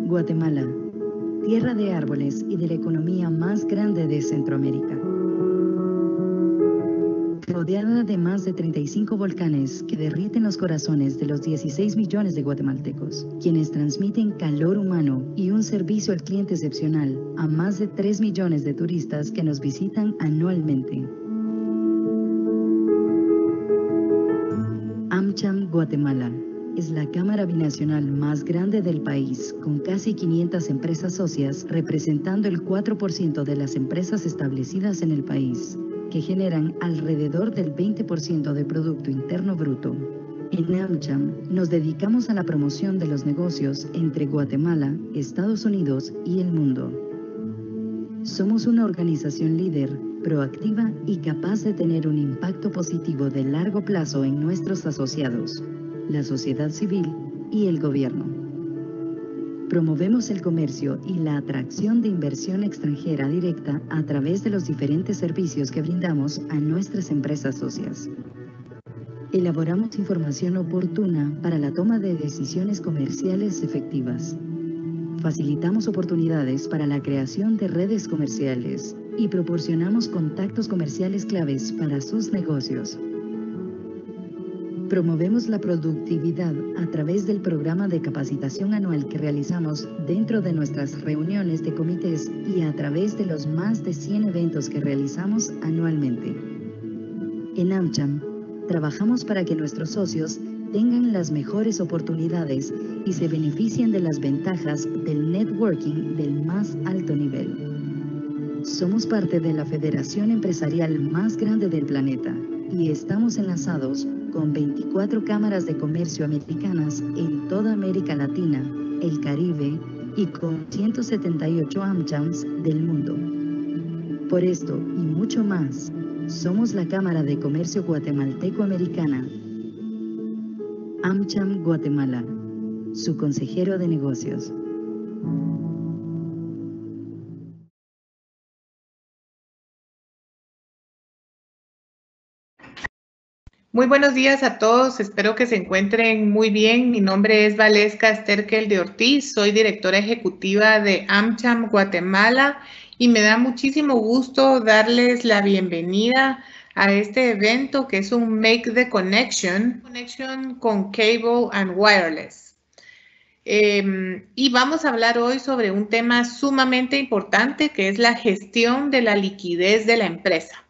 Guatemala, tierra de árboles y de la economía más grande de Centroamérica. Rodeada de más de 35 volcanes que derriten los corazones de los 16 millones de guatemaltecos, quienes transmiten calor humano y un servicio al cliente excepcional a más de 3 millones de turistas que nos visitan anualmente. AmCham Guatemala es la cámara binacional más grande del país, con casi 500 empresas socias, representando el 4% de las empresas establecidas en el país, que generan alrededor del 20% del Producto Interno Bruto. En AmCham nos dedicamos a la promoción de los negocios entre Guatemala, Estados Unidos y el mundo. Somos una organización líder, proactiva y capaz de tener un impacto positivo de largo plazo en nuestros asociados, la sociedad civil y el gobierno. Promovemos el comercio y la atracción de inversión extranjera directa a través de los diferentes servicios que brindamos a nuestras empresas socias. Elaboramos información oportuna para la toma de decisiones comerciales efectivas. Facilitamos oportunidades para la creación de redes comerciales y proporcionamos contactos comerciales claves para sus negocios. Promovemos la productividad a través del programa de capacitación anual que realizamos dentro de nuestras reuniones de comités y a través de los más de 100 eventos que realizamos anualmente. En AmCham, trabajamos para que nuestros socios tengan las mejores oportunidades y se beneficien de las ventajas del networking del más alto nivel. Somos parte de la federación empresarial más grande del planeta y estamos enlazados con 24 cámaras de comercio americanas en toda América Latina, el Caribe y con 178 AmChams del mundo. Por esto y mucho más, somos la Cámara de Comercio Guatemalteco-Americana. AmCham Guatemala, su consejero de negocios. Muy buenos días a todos, espero que se encuentren muy bien. Mi nombre es Valesca Sterkel de Ortiz, soy directora ejecutiva de AmCham Guatemala y me da muchísimo gusto darles la bienvenida a este evento que es un Make the Connection con Cable and Wireless. Y vamos a hablar hoy sobre un tema sumamente importante que es la gestión de la liquidez de la empresa.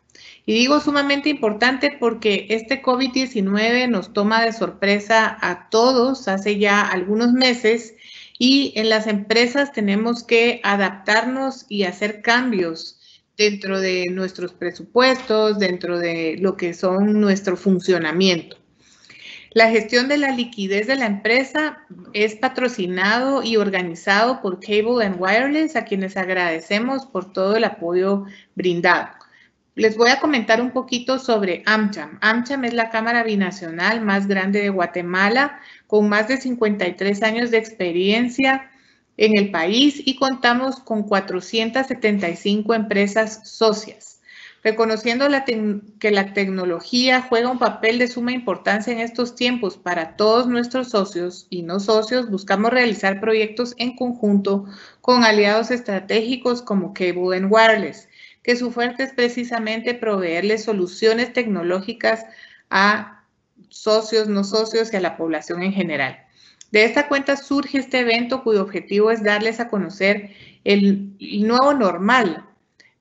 Y digo sumamente importante porque este COVID-19 nos toma de sorpresa a todos hace ya algunos meses y en las empresas tenemos que adaptarnos y hacer cambios dentro de nuestros presupuestos, dentro de lo que son nuestro funcionamiento. La gestión de la liquidez de la empresa es patrocinado y organizado por Cable and Wireless, a quienes agradecemos por todo el apoyo brindado. Les voy a comentar un poquito sobre AmCham. AmCham es la cámara binacional más grande de Guatemala, con más de 53 años de experiencia en el país y contamos con 475 empresas socias. Reconociendo que la tecnología juega un papel de suma importancia en estos tiempos para todos nuestros socios y no socios, buscamos realizar proyectos en conjunto con aliados estratégicos como Cable and Wireless, que su fuerte es precisamente proveerles soluciones tecnológicas a socios, no socios y a la población en general. De esta cuenta surge este evento cuyo objetivo es darles a conocer el nuevo normal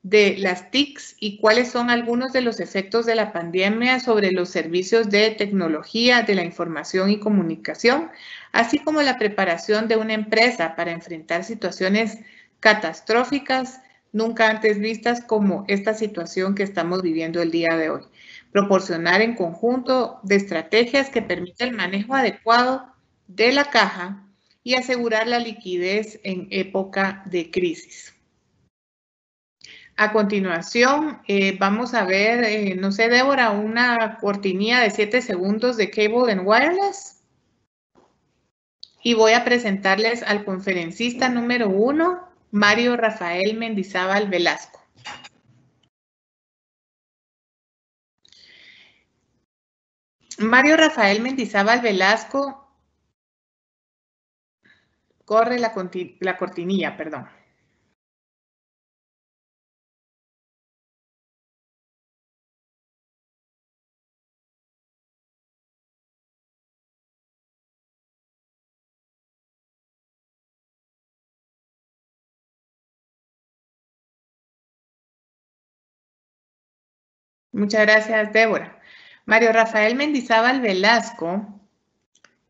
de las TICs y cuáles son algunos de los efectos de la pandemia sobre los servicios de tecnología, de la información y comunicación, así como la preparación de una empresa para enfrentar situaciones catastróficas nunca antes vistas como esta situación que estamos viviendo el día de hoy. Proporcionar en conjunto de estrategias que permitan el manejo adecuado de la caja y asegurar la liquidez en época de crisis. A continuación, vamos a ver, no sé, Débora, una cortinilla de 7 segundos de Cable and Wireless. Y voy a presentarles al conferencista número 1, Mario Rafael Mendizábal Velasco. Mario Rafael Mendizábal Velasco Corre la cortinilla, perdón. Muchas gracias, Débora. Mario Rafael Mendizábal Velasco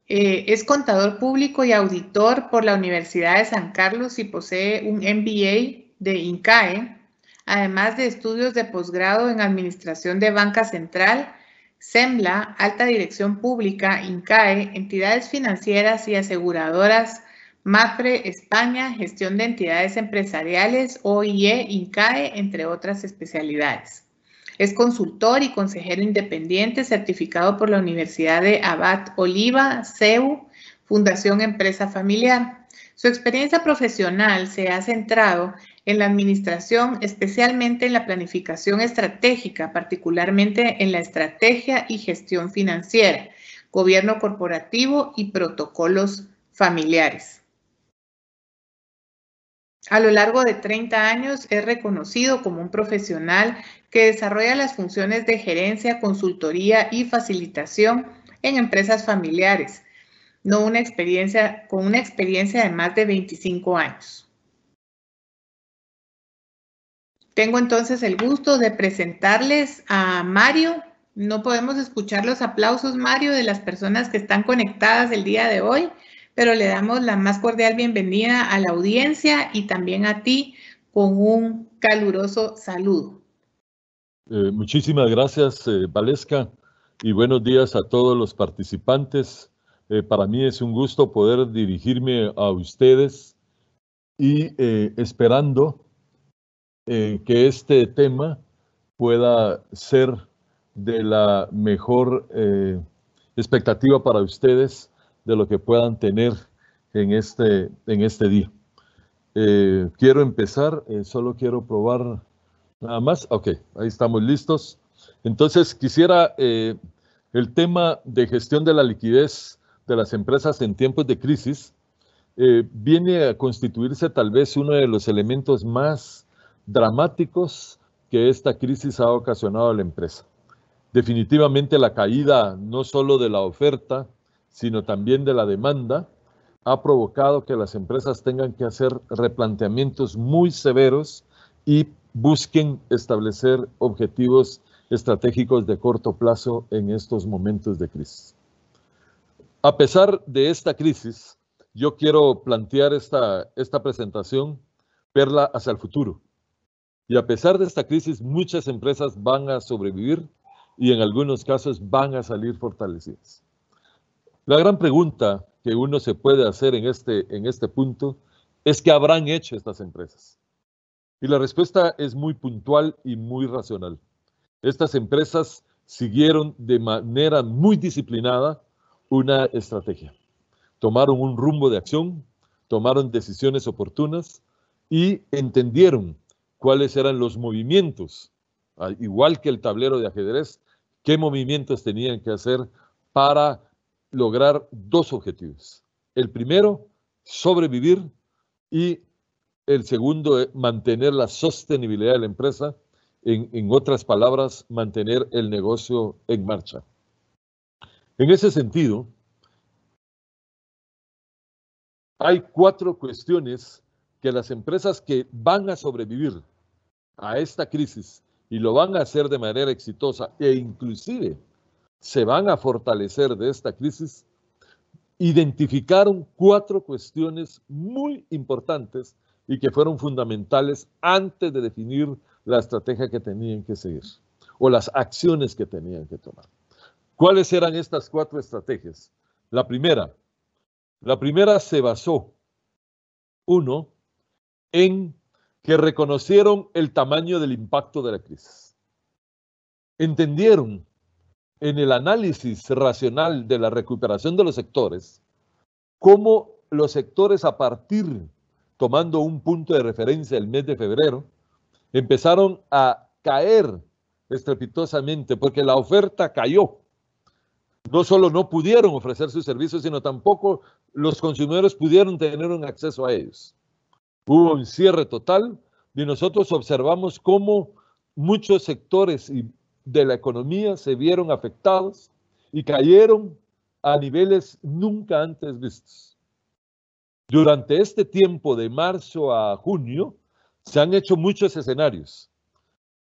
es contador público y auditor por la Universidad de San Carlos y posee un MBA de INCAE, además de estudios de posgrado en Administración de Banca Central, SEMLA, Alta Dirección Pública, INCAE, Entidades Financieras y Aseguradoras, MAPFRE, España, Gestión de Entidades Empresariales, OIE, INCAE, entre otras especialidades. Es consultor y consejero independiente certificado por la Universidad de Abad Oliva, CEU, Fundación Empresa Familiar. Su experiencia profesional se ha centrado en la administración, especialmente en la planificación estratégica, particularmente en la estrategia y gestión financiera, gobierno corporativo y protocolos familiares. A lo largo de 30 años es reconocido como un profesional que desarrolla las funciones de gerencia, consultoría y facilitación en empresas familiares, con una experiencia de más de 25 años. Tengo entonces el gusto de presentarles a Mario. No podemos escuchar los aplausos, Mario, de las personas que están conectadas el día de hoy, pero le damos la más cordial bienvenida a la audiencia y también a ti con un caluroso saludo. Muchísimas gracias, Valesca, y buenos días a todos los participantes. Para mí es un gusto poder dirigirme a ustedes y esperando que este tema pueda ser de la mejor expectativa para ustedes de lo que puedan tener en este día. Quiero empezar, solo quiero probar nada más. Ok, ahí estamos listos. Entonces quisiera el tema de gestión de la liquidez de las empresas en tiempos de crisis viene a constituirse tal vez uno de los elementos más dramáticos que esta crisis ha ocasionado a la empresa. Definitivamente la caída no solo de la oferta, sino también de la demanda, ha provocado que las empresas tengan que hacer replanteamientos muy severos y busquen establecer objetivos estratégicos de corto plazo en estos momentos de crisis. A pesar de esta crisis, yo quiero plantear esta presentación, verla hacia el futuro. Y a pesar de esta crisis, muchas empresas van a sobrevivir y en algunos casos van a salir fortalecidas. La gran pregunta que uno se puede hacer en este punto es ¿qué habrán hecho estas empresas? Y la respuesta es muy puntual y muy racional. Estas empresas siguieron de manera muy disciplinada una estrategia. Tomaron un rumbo de acción, tomaron decisiones oportunas y entendieron cuáles eran los movimientos, igual que el tablero de ajedrez, qué movimientos tenían que hacer para lograr dos objetivos. El primero, sobrevivir, y el segundo, mantener la sostenibilidad de la empresa, en otras palabras, mantener el negocio en marcha. En ese sentido, hay 4 cuestiones que las empresas que van a sobrevivir a esta crisis y lo van a hacer de manera exitosa e inclusive se van a fortalecer de esta crisis, identificaron 4 cuestiones muy importantes y que fueron fundamentales antes de definir la estrategia que tenían que seguir o las acciones que tenían que tomar. ¿Cuáles eran estas 4 estrategias? La primera se basó, 1, en que reconocieron el tamaño del impacto de la crisis. Entendieron en el análisis racional de la recuperación de los sectores cómo los sectores, a partir, tomando un punto de referencia el mes de febrero, empezaron a caer estrepitosamente porque la oferta cayó. No solo no pudieron ofrecer sus servicios, sino tampoco los consumidores pudieron tener un acceso a ellos. Hubo un cierre total y nosotros observamos cómo muchos sectores de la economía se vieron afectados y cayeron a niveles nunca antes vistos. Durante este tiempo de marzo a junio se han hecho muchos escenarios.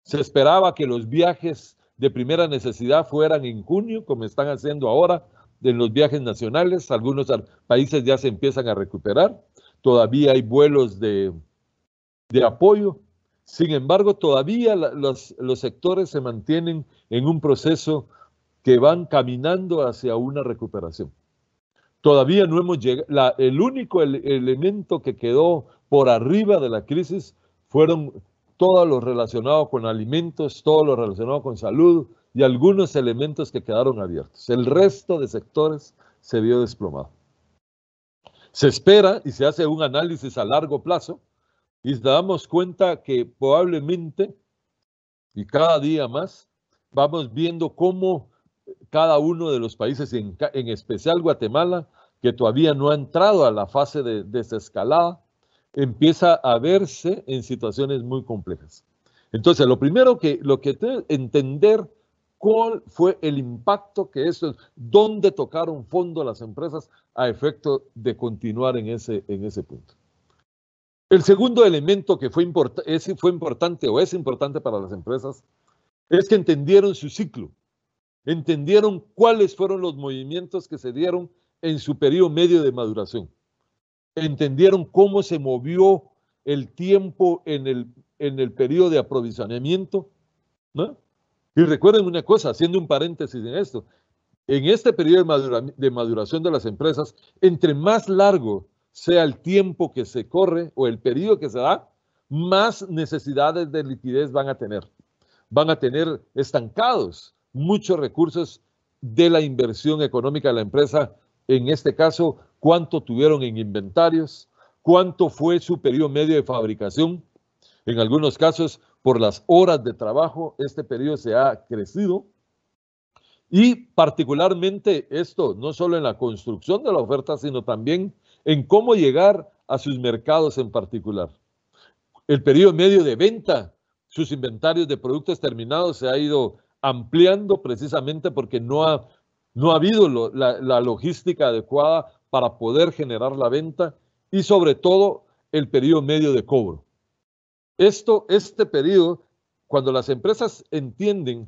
Se esperaba que los viajes de primera necesidad fueran en junio, como están haciendo ahora en los viajes nacionales. Algunos países ya se empiezan a recuperar. Todavía hay vuelos de apoyo. Sin embargo, todavía los sectores se mantienen en un proceso que van caminando hacia una recuperación. Todavía no hemos llegado. El único elemento que quedó por arriba de la crisis fueron todo lo relacionado con alimentos, todo lo relacionado con salud y algunos elementos que quedaron abiertos. El resto de sectores se vio desplomado. Se espera y se hace un análisis a largo plazo y nos damos cuenta que probablemente, y cada día más, vamos viendo cómo cada uno de los países, en especial Guatemala, que todavía no ha entrado a la fase de desescalada, empieza a verse en situaciones muy complejas. Entonces, lo primero que entender cuál fue el impacto que eso, dónde tocaron fondo las empresas a efecto de continuar en ese punto. El segundo elemento que fue importante para las empresas es que entendieron su ciclo, entendieron cuáles fueron los movimientos que se dieron en su periodo medio de maduración, entendieron cómo se movió el tiempo en el periodo de aprovisionamiento, ¿no? Y recuerden una cosa, haciendo un paréntesis en esto, en este periodo de maduración de las empresas, entre más largo sea el tiempo que se corre o el periodo que se da, más necesidades de liquidez van a tener. Van a tener estancados muchos recursos de la inversión económica de la empresa. En este caso, cuánto tuvieron en inventarios, cuánto fue su periodo medio de fabricación. En algunos casos, por las horas de trabajo, este periodo se ha crecido. Y particularmente esto, no solo en la construcción de la oferta, sino también en cómo llegar a sus mercados en particular. El periodo medio de venta, sus inventarios de productos terminados se ha ido ampliando precisamente porque no ha habido la logística adecuada para poder generar la venta y sobre todo el periodo medio de cobro. Este periodo, cuando las empresas entienden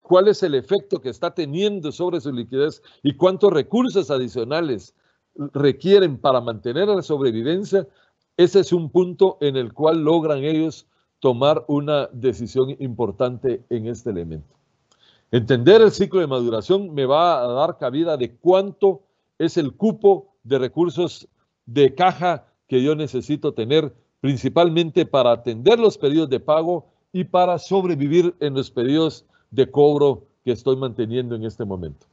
cuál es el efecto que está teniendo sobre su liquidez y cuántos recursos adicionales requieren para mantener la sobrevivencia, ese es un punto en el cual logran ellos tomar una decisión importante en este elemento. Entender el ciclo de maduración me va a dar cabida de cuánto es el cupo de recursos de caja que yo necesito tener, principalmente para atender los periodos de pago y para sobrevivir en los periodos de cobro que estoy manteniendo en este momento.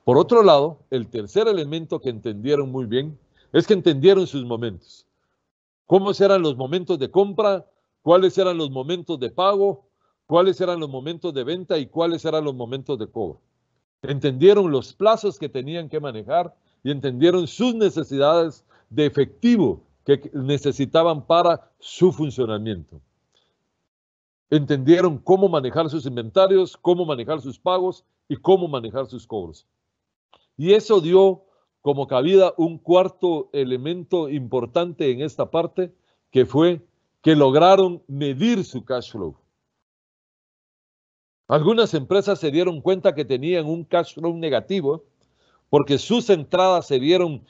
Por otro lado, el tercer elemento que entendieron muy bien es que entendieron sus momentos. ¿Cómo eran los momentos de compra? ¿Cuáles eran los momentos de pago? ¿Cuáles eran los momentos de venta? ¿Y cuáles eran los momentos de cobro? Entendieron los plazos que tenían que manejar y entendieron sus necesidades de efectivo que necesitaban para su funcionamiento. Entendieron cómo manejar sus inventarios, cómo manejar sus pagos y cómo manejar sus cobros. Y eso dio como cabida un cuarto elemento importante en esta parte, que fue que lograron medir su cash flow. Algunas empresas se dieron cuenta que tenían un cash flow negativo porque sus entradas se vieron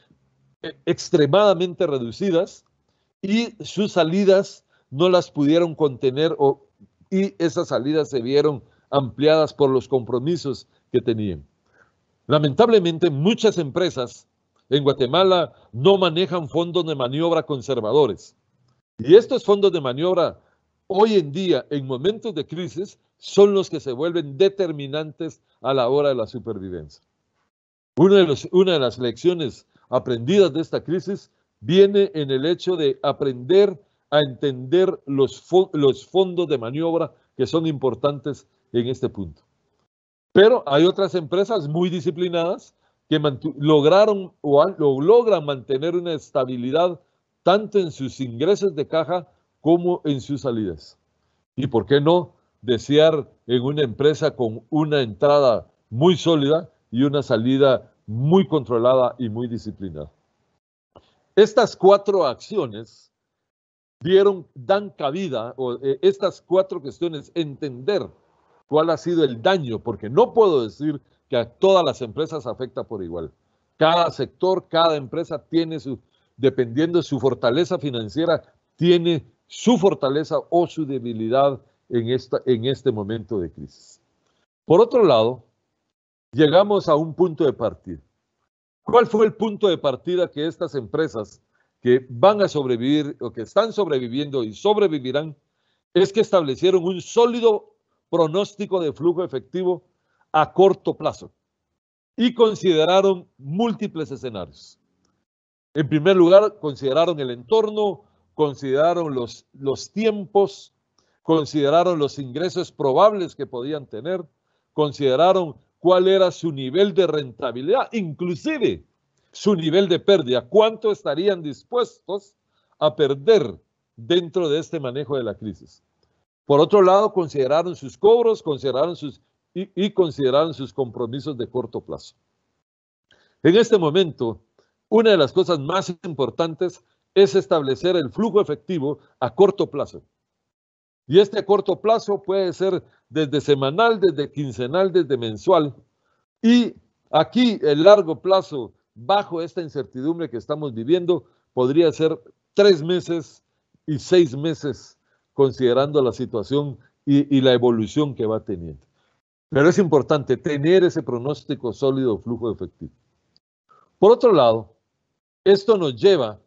extremadamente reducidas y sus salidas no las pudieron contener y esas salidas se vieron ampliadas por los compromisos que tenían. Lamentablemente, muchas empresas en Guatemala no manejan fondos de maniobra conservadores. Y estos fondos de maniobra, hoy en día, en momentos de crisis, son los que se vuelven determinantes a la hora de la supervivencia. Una de las lecciones aprendidas de esta crisis viene en el hecho de aprender a entender los fondos de maniobra que son importantes en este punto. Pero hay otras empresas muy disciplinadas que lograron o logran mantener una estabilidad tanto en sus ingresos de caja como en sus salidas. Y por qué no desear en una empresa con una entrada muy sólida y una salida muy controlada y muy disciplinada. Estas 4 acciones dan cabida, o estas 4 cuestiones, entender cuál ha sido el daño, porque no puedo decir que a todas las empresas afecta por igual. Cada sector, cada empresa tiene dependiendo de su fortaleza financiera, tiene su fortaleza o su debilidad en este momento de crisis. Por otro lado, llegamos a un punto de partida. ¿Cuál fue el punto de partida que estas empresas que van a sobrevivir o que están sobreviviendo y sobrevivirán? Es que establecieron un sólido pronóstico de flujo efectivo a corto plazo y consideraron múltiples escenarios. En primer lugar, consideraron el entorno, consideraron los tiempos, consideraron los ingresos probables que podían tener, consideraron cuál era su nivel de rentabilidad, inclusive su nivel de pérdida, cuánto estarían dispuestos a perder dentro de este manejo de la crisis. Por otro lado, consideraron sus cobros, consideraron sus compromisos de corto plazo. En este momento, una de las cosas más importantes es establecer el flujo efectivo a corto plazo. Y este corto plazo puede ser desde semanal, desde quincenal, desde mensual. Y aquí el largo plazo, bajo esta incertidumbre que estamos viviendo, podría ser 3 meses y 6 meses, considerando la situación y la evolución que va teniendo. Pero es importante tener ese pronóstico sólido, flujo efectivo. Por otro lado, esto nos lleva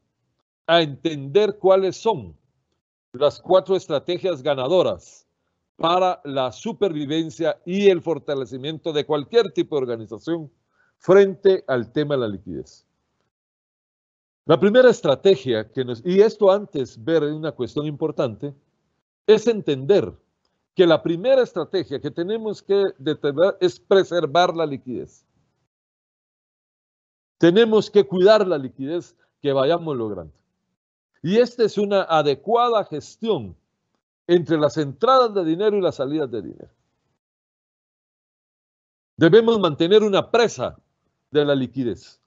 a entender cuáles son las 4 estrategias ganadoras para la supervivencia y el fortalecimiento de cualquier tipo de organización frente al tema de la liquidez. La primera estrategia y esto antes ver una cuestión importante, es entender que la primera estrategia que tenemos que determinar es preservar la liquidez. Tenemos que cuidar la liquidez que vayamos logrando. Y esta es una adecuada gestión entre las entradas de dinero y las salidas de dinero. Debemos mantener una presa de la liquidez.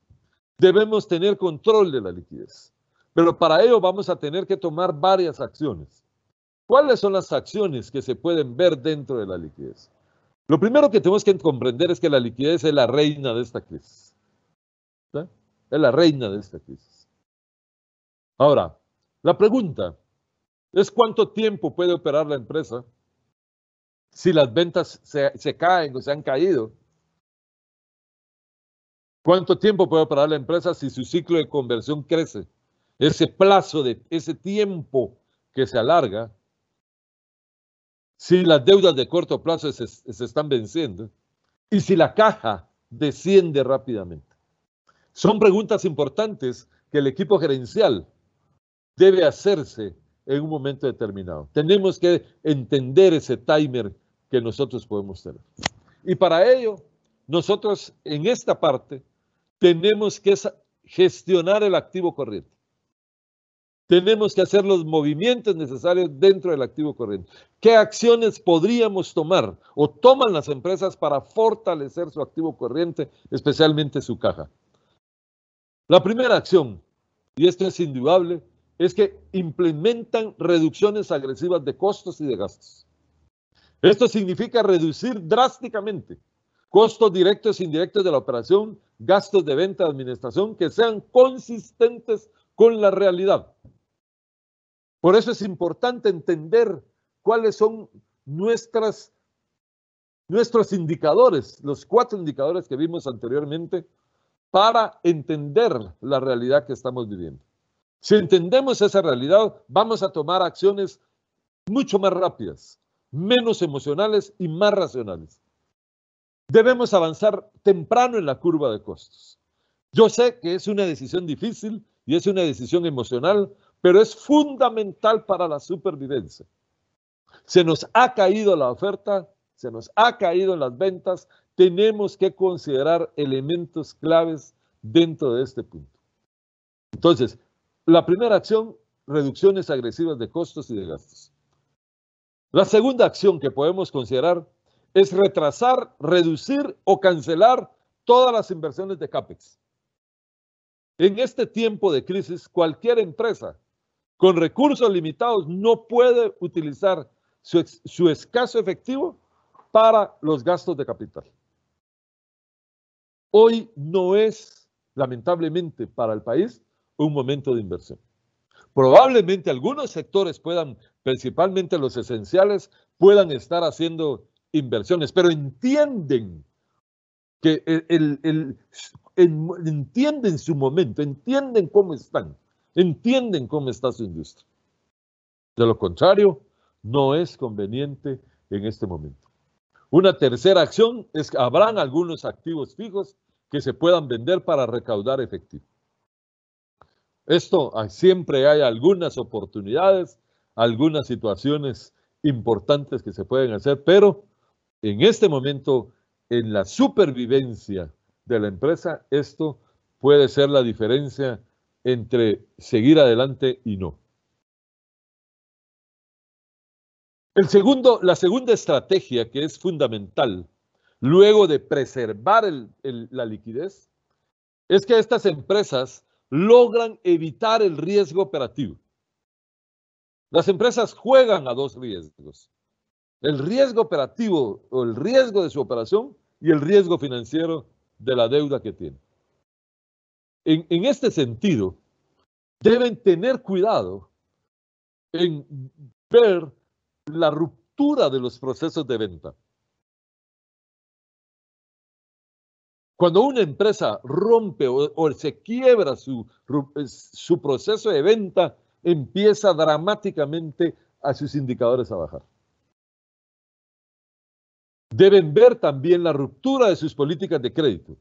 Debemos tener control de la liquidez. Pero para ello vamos a tener que tomar varias acciones. ¿Cuáles son las acciones que se pueden ver dentro de la liquidez? Lo primero que tenemos que comprender es que la liquidez es la reina de esta crisis. ¿Sí? Es la reina de esta crisis. Ahora, la pregunta es ¿cuánto tiempo puede operar la empresa si las ventas se caen o se han caído? ¿Cuánto tiempo puede operar la empresa si su ciclo de conversión crece? Ese plazo ese tiempo que se alarga, si las deudas de corto plazo se están venciendo y si la caja desciende rápidamente. Son preguntas importantes que el equipo gerencial debe hacerse en un momento determinado. Tenemos que entender ese timer que nosotros podemos tener. Y para ello, nosotros en esta parte tenemos que gestionar el activo corriente. Tenemos que hacer los movimientos necesarios dentro del activo corriente. ¿Qué acciones podríamos tomar o toman las empresas para fortalecer su activo corriente, especialmente su caja? La primera acción, y esto es indudable, es que implementan reducciones agresivas de costos y de gastos. Esto significa reducir drásticamente costos directos e indirectos de la operación, gastos de venta, de administración, que sean consistentes con la realidad. Por eso es importante entender cuáles son nuestros indicadores, los 4 indicadores que vimos anteriormente, para entender la realidad que estamos viviendo. Si entendemos esa realidad, vamos a tomar acciones mucho más rápidas, menos emocionales y más racionales. Debemos avanzar temprano en la curva de costos. Yo sé que es una decisión difícil y es una decisión emocional, pero es fundamental para la supervivencia. Se nos ha caído la oferta, se nos ha caído las ventas, tenemos que considerar elementos claves dentro de este punto. Entonces, la primera acción, reducciones agresivas de costos y de gastos. La segunda acción que podemos considerar es retrasar, reducir o cancelar todas las inversiones de CAPEX. En este tiempo de crisis, cualquier empresa con recursos limitados no puede utilizar su escaso efectivo para los gastos de capital. Hoy no es, lamentablemente, para el país un momento de inversión. Probablemente algunos sectores puedan, principalmente los esenciales, puedan estar haciendo inversiones, pero entienden que entienden su momento, entienden cómo están, entienden cómo está su industria. De lo contrario, no es conveniente en este momento. Una tercera acción es que habrán algunos activos fijos que se puedan vender para recaudar efectivo. Esto siempre hay algunas oportunidades, algunas situaciones importantes que se pueden hacer, pero en este momento, en la supervivencia de la empresa, esto puede ser la diferencia entre seguir adelante y no. La segunda estrategia que es fundamental, luego de preservar la liquidez, es que estas empresas logran evitar el riesgo operativo. Las empresas juegan a dos riesgos: el riesgo operativo o el riesgo de su operación y el riesgo financiero de la deuda que tienen. En este sentido, deben tener cuidado en ver la ruptura de los procesos de venta. Cuando una empresa rompe o se quiebra su proceso de venta, empieza dramáticamente a sus indicadores a bajar. Deben ver también la ruptura de sus políticas de crédito,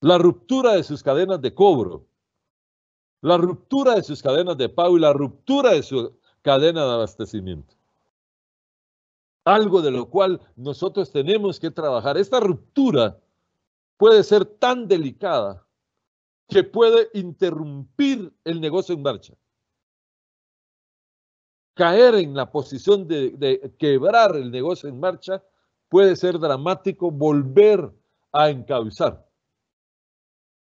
la ruptura de sus cadenas de cobro, la ruptura de sus cadenas de pago y la ruptura de su cadena de abastecimiento. Algo de lo cual nosotros tenemos que trabajar. Esta ruptura puede ser tan delicada que puede interrumpir el negocio en marcha. Caer en la posición de quebrar el negocio en marcha puede ser dramático, volver a encauzar.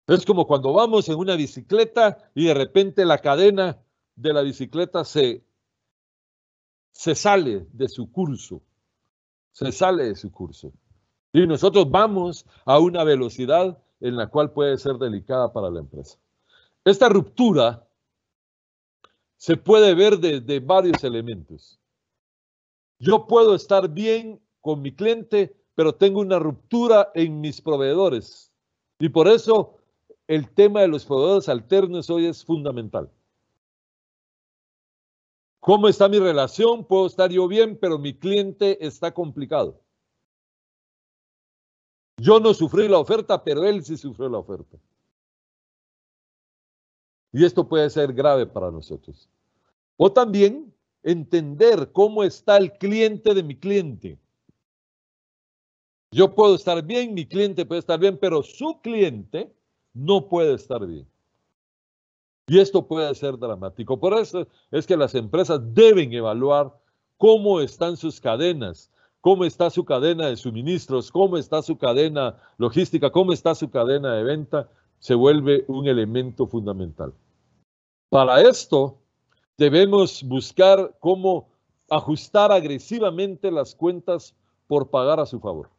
Es como cuando vamos en una bicicleta y de repente la cadena de la bicicleta se sale de su curso, Y nosotros vamos a una velocidad en la cual puede ser delicada para la empresa. Esta ruptura se puede ver de varios elementos. Yo puedo estar bien con mi cliente, pero tengo una ruptura en mis proveedores. Y por eso el tema de los proveedores alternos hoy es fundamental. ¿Cómo está mi relación? Puedo estar yo bien, pero mi cliente está complicado. Yo no sufrí la oferta, pero él sí sufrió la oferta. Y esto puede ser grave para nosotros. O también entender cómo está el cliente de mi cliente. Yo puedo estar bien, mi cliente puede estar bien, pero su cliente no puede estar bien. Y esto puede ser dramático. Por eso es que las empresas deben evaluar cómo están sus cadenas, cómo está su cadena de suministros, cómo está su cadena logística, cómo está su cadena de venta. Se vuelve un elemento fundamental. Para esto, debemos buscar cómo ajustar agresivamente las cuentas por pagar a su favor.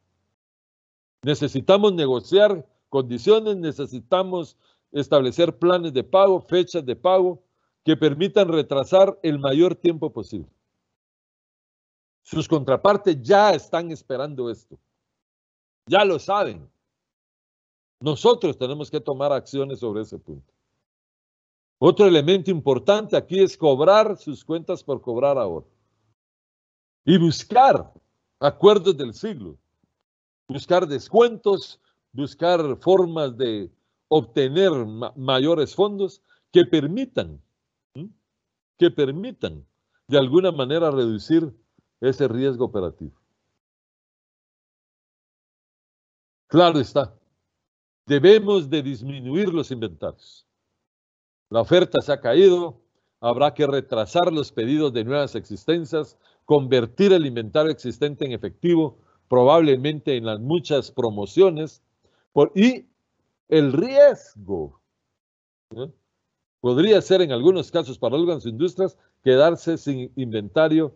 Necesitamos negociar condiciones, necesitamos establecer planes de pago, fechas de pago que permitan retrasar el mayor tiempo posible. Sus contrapartes ya están esperando esto. Ya lo saben. Nosotros tenemos que tomar acciones sobre ese punto. Otro elemento importante aquí es cobrar sus cuentas por cobrar ahora. Y buscar acuerdos del siglo. Buscar descuentos, buscar formas de obtener mayores fondos que permitan de alguna manera reducir ese riesgo operativo. Claro está, debemos de disminuir los inventarios. La oferta se ha caído, habrá que retrasar los pedidos de nuevas existencias, convertir el inventario existente en efectivo, probablemente en las muchas promociones, y el riesgo, ¿no? Podría ser en algunos casos para algunas industrias quedarse sin inventario,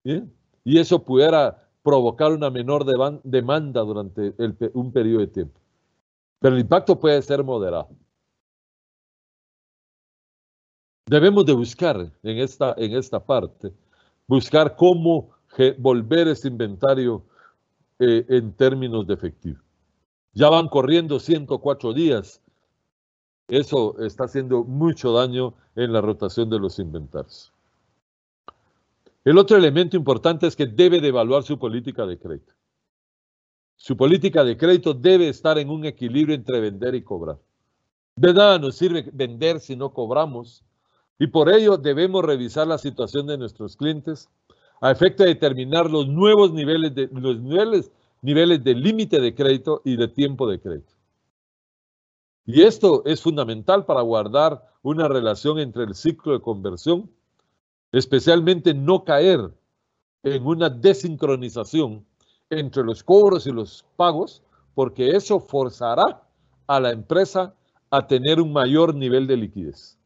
¿sí? Y eso pudiera provocar una menor demanda durante un periodo de tiempo. Pero el impacto puede ser moderado. Debemos de buscar en esta parte, buscar cómo volver ese inventario en términos de efectivo. Ya van corriendo 104 días. Eso está haciendo mucho daño en la rotación de los inventarios. El otro elemento importante es que debe de evaluar su política de crédito. Su política de crédito debe estar en un equilibrio entre vender y cobrar. De nada nos sirve vender si no cobramos. Y por ello debemos revisar la situación de nuestros clientes a efecto de determinar los nuevos niveles de límite de crédito y de tiempo de crédito. Y esto es fundamental para guardar una relación entre el ciclo de conversión, especialmente no caer en una desincronización entre los cobros y los pagos, porque eso forzará a la empresa a tener un mayor nivel de liquidez.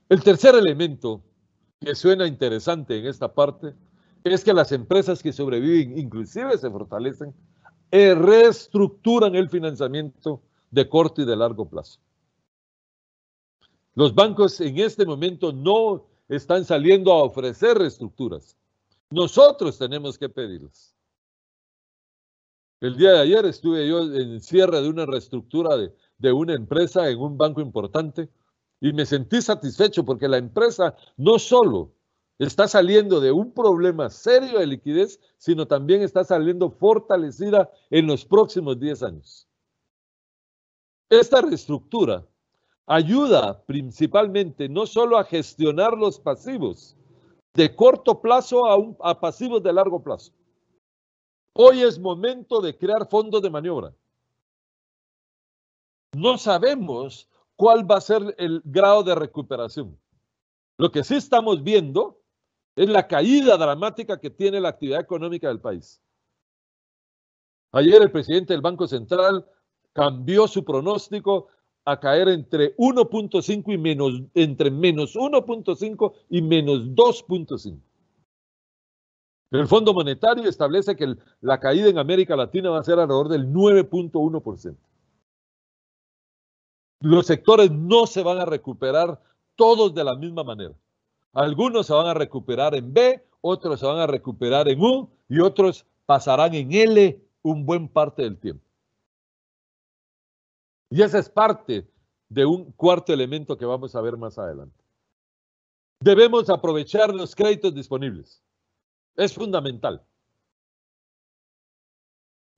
El tercer elemento que suena interesante en esta parte es que las empresas que sobreviven, inclusive se fortalecen, reestructuran el financiamiento de corto y de largo plazo. Los bancos en este momento no están saliendo a ofrecer reestructuras. Nosotros tenemos que pedirlas. El día de ayer estuve yo en cierre de una reestructura de una empresa en un banco importante y me sentí satisfecho porque la empresa no solo está saliendo de un problema serio de liquidez, sino también está saliendo fortalecida en los próximos 10 años. Esta reestructura ayuda principalmente no solo a gestionar los pasivos de corto plazo a pasivos de largo plazo. Hoy es momento de crear fondos de maniobra. No sabemos cuál va a ser el grado de recuperación. Lo que sí estamos viendo es la caída dramática que tiene la actividad económica del país. Ayer el presidente del Banco Central cambió su pronóstico a caer entre 1.5 y entre menos 1.5 y menos 2.5. El Fondo Monetario establece que la caída en América Latina va a ser alrededor del 9.1%. Los sectores no se van a recuperar todos de la misma manera. Algunos se van a recuperar en B, otros se van a recuperar en U y otros pasarán en L un buen parte del tiempo. Y esa es parte de un cuarto elemento que vamos a ver más adelante. Debemos aprovechar los créditos disponibles. Es fundamental.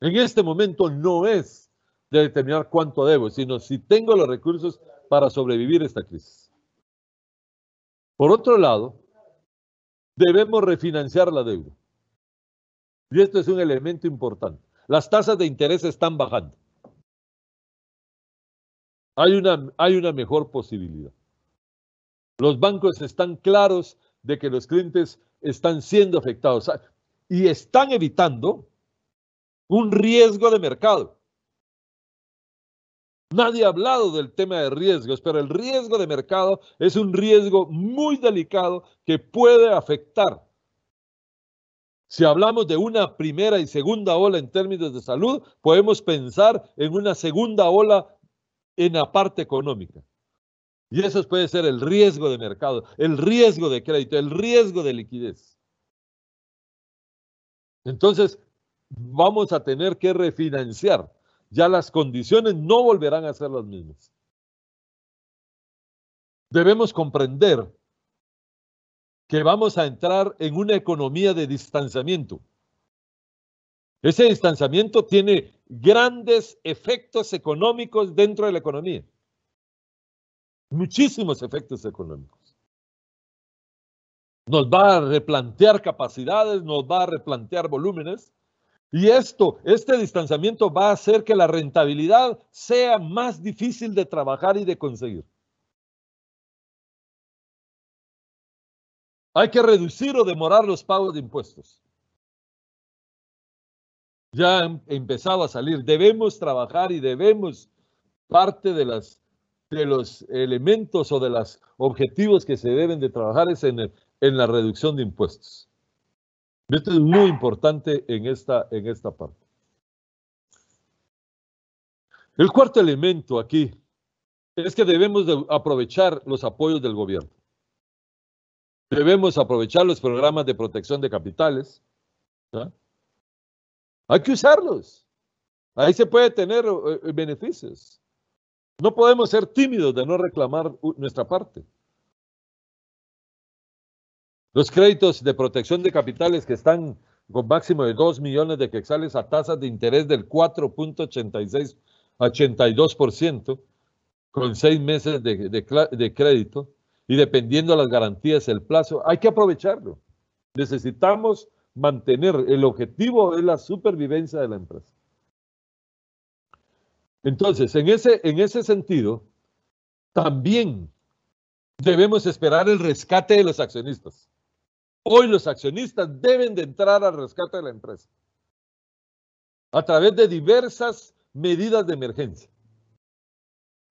En este momento no es de determinar cuánto debo, sino si tengo los recursos para sobrevivir esta crisis. Por otro lado, debemos refinanciar la deuda. Y esto es un elemento importante. Las tasas de interés están bajando. Hay una mejor posibilidad. Los bancos están claros de que los clientes están siendo afectados y están evitando un riesgo de mercado. Nadie ha hablado del tema de riesgos, pero el riesgo de mercado es un riesgo muy delicado que puede afectar. Si hablamos de una primera y segunda ola en términos de salud, podemos pensar en una segunda ola en la parte económica. Y eso puede ser el riesgo de mercado, el riesgo de crédito, el riesgo de liquidez. Entonces, vamos a tener que refinanciar. Ya las condiciones no volverán a ser las mismas. Debemos comprender que vamos a entrar en una economía de distanciamiento. Ese distanciamiento tiene grandes efectos económicos dentro de la economía. Muchísimos efectos económicos. Nos va a replantear capacidades, nos va a replantear volúmenes, Y este distanciamiento va a hacer que la rentabilidad sea más difícil de trabajar y de conseguir. Hay que reducir o demorar los pagos de impuestos. Ya han empezado a salir. Debemos trabajar y debemos, parte de los elementos o de los objetivos que se deben de trabajar es en la reducción de impuestos. Esto es muy importante en esta parte. El cuarto elemento aquí es que debemos de aprovechar los apoyos del gobierno. Debemos aprovechar los programas de protección de capitales. ¿No? Hay que usarlos. Ahí se puede tener beneficios. No podemos ser tímidos de no reclamar nuestra parte. Los créditos de protección de capitales que están con máximo de 2 millones de quetzales a tasas de interés del 4.86 a 82%, con 6 meses de crédito, y dependiendo de las garantías, el plazo, hay que aprovecharlo. Necesitamos mantener, el objetivo es la supervivencia de la empresa. Entonces, en ese sentido, también debemos esperar el rescate de los accionistas. Hoy los accionistas deben de entrar al rescate de la empresa a través de diversas medidas de emergencia.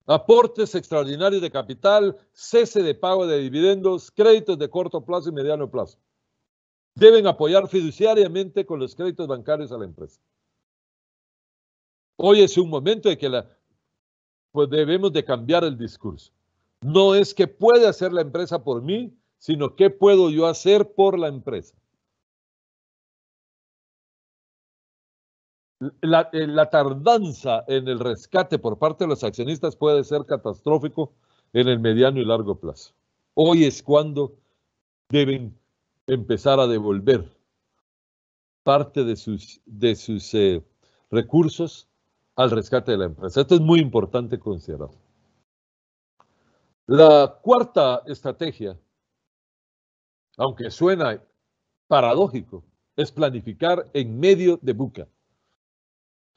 Aportes extraordinarios de capital, cese de pago de dividendos, créditos de corto plazo y mediano plazo. Deben apoyar fiduciariamente con los créditos bancarios a la empresa. Hoy es un momento en que pues debemos de cambiar el discurso. No es que puede hacer la empresa por mí, sino qué puedo yo hacer por la empresa. La tardanza en el rescate por parte de los accionistas puede ser catastrófico en el mediano y largo plazo. Hoy es cuando deben empezar a devolver parte de sus recursos al rescate de la empresa. Esto es muy importante considerar. La cuarta estrategia, aunque suena paradójico, es planificar en medio de VUCA.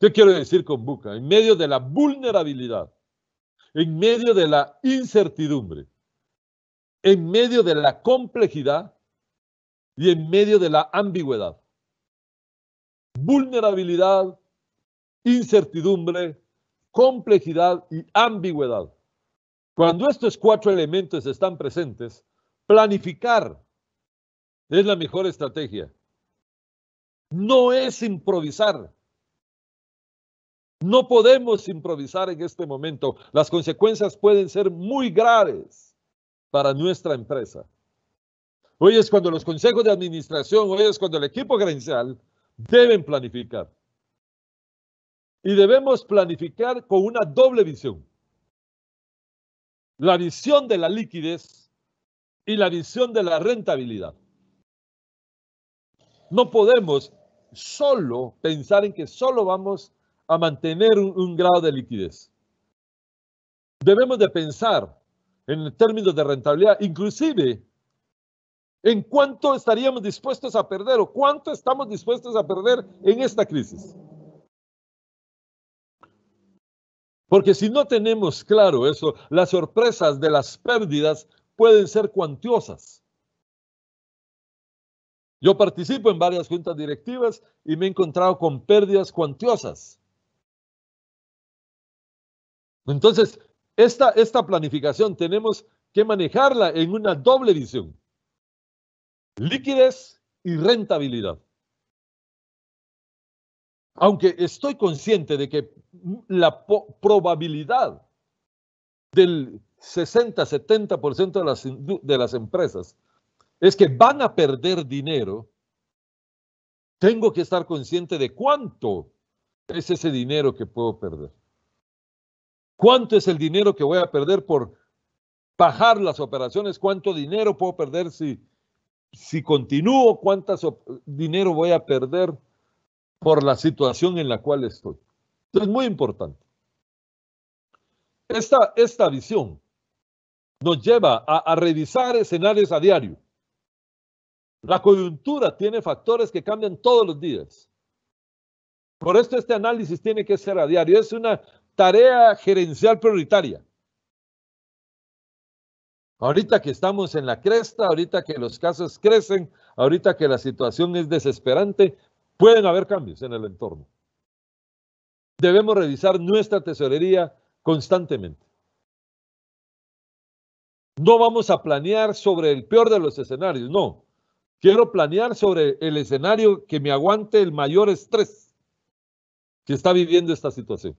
¿Qué quiero decir con VUCA? En medio de la vulnerabilidad, en medio de la incertidumbre, en medio de la complejidad y en medio de la ambigüedad. Vulnerabilidad, incertidumbre, complejidad y ambigüedad. Cuando estos 4 elementos están presentes, planificar es la mejor estrategia. No es improvisar. No podemos improvisar en este momento. Las consecuencias pueden ser muy graves para nuestra empresa. Hoy es cuando los consejos de administración, hoy es cuando el equipo gerencial deben planificar. Y debemos planificar con una doble visión. La visión de la liquidez y la visión de la rentabilidad. No podemos solo pensar en que solo vamos a mantener un grado de liquidez. Debemos de pensar en términos de rentabilidad, inclusive en cuánto estaríamos dispuestos a perder o cuánto estamos dispuestos a perder en esta crisis. Porque si no tenemos claro eso, las sorpresas de las pérdidas pueden ser cuantiosas. Yo participo en varias juntas directivas y me he encontrado con pérdidas cuantiosas. Entonces, esta planificación tenemos que manejarla en una doble visión. Liquidez y rentabilidad. Aunque estoy consciente de que la probabilidad del 60-70% de las empresas es que van a perder dinero, tengo que estar consciente de cuánto es ese dinero que puedo perder. ¿Cuánto es el dinero que voy a perder por bajar las operaciones? ¿Cuánto dinero puedo perder si continúo? ¿Cuánto dinero voy a perder por la situación en la cual estoy? Entonces, es muy importante. Esta visión nos lleva a revisar escenarios a diario. La coyuntura tiene factores que cambian todos los días. Por esto este análisis tiene que ser a diario. Es una tarea gerencial prioritaria. Ahorita que estamos en la cresta, ahorita que los casos crecen, ahorita que la situación es desesperante, pueden haber cambios en el entorno. Debemos revisar nuestra tesorería constantemente. No vamos a planear sobre el peor de los escenarios, no. Quiero planear sobre el escenario que me aguante el mayor estrés que está viviendo esta situación.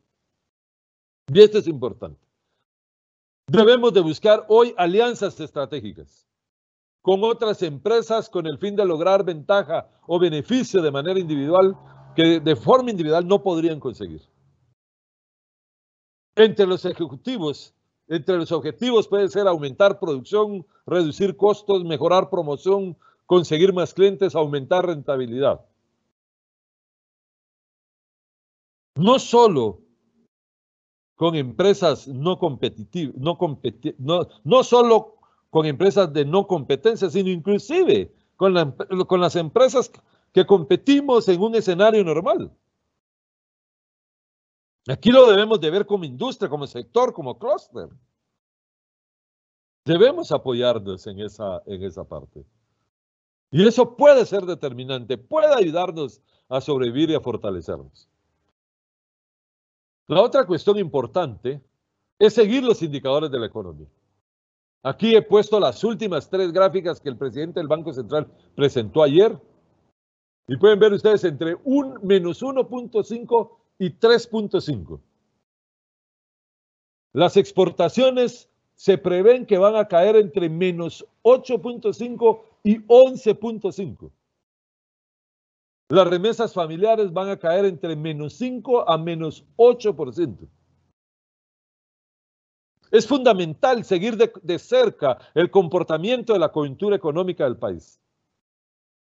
Y esto es importante. Debemos de buscar hoy alianzas estratégicas con otras empresas con el fin de lograr ventaja o beneficio de manera individual que de forma individual no podrían conseguir. Entre los objetivos puede ser aumentar producción, reducir costos, mejorar promoción, conseguir más clientes, aumentar rentabilidad. No solo con empresas no competitivas, no solo con empresas de no competencia, sino inclusive con las empresas que competimos en un escenario normal. Aquí lo debemos de ver como industria, como sector, como clúster. Debemos apoyarnos en esa parte. Y eso puede ser determinante, puede ayudarnos a sobrevivir y a fortalecernos. La otra cuestión importante es seguir los indicadores de la economía. Aquí he puesto las últimas 3 gráficas que el presidente del Banco Central presentó ayer. Y pueden ver ustedes entre menos 1.5 y 3.5. Las exportaciones se prevén que van a caer entre menos 8.5 y 11.5. Las remesas familiares van a caer entre menos 5 a menos 8%. Es fundamental seguir de cerca el comportamiento de la coyuntura económica del país.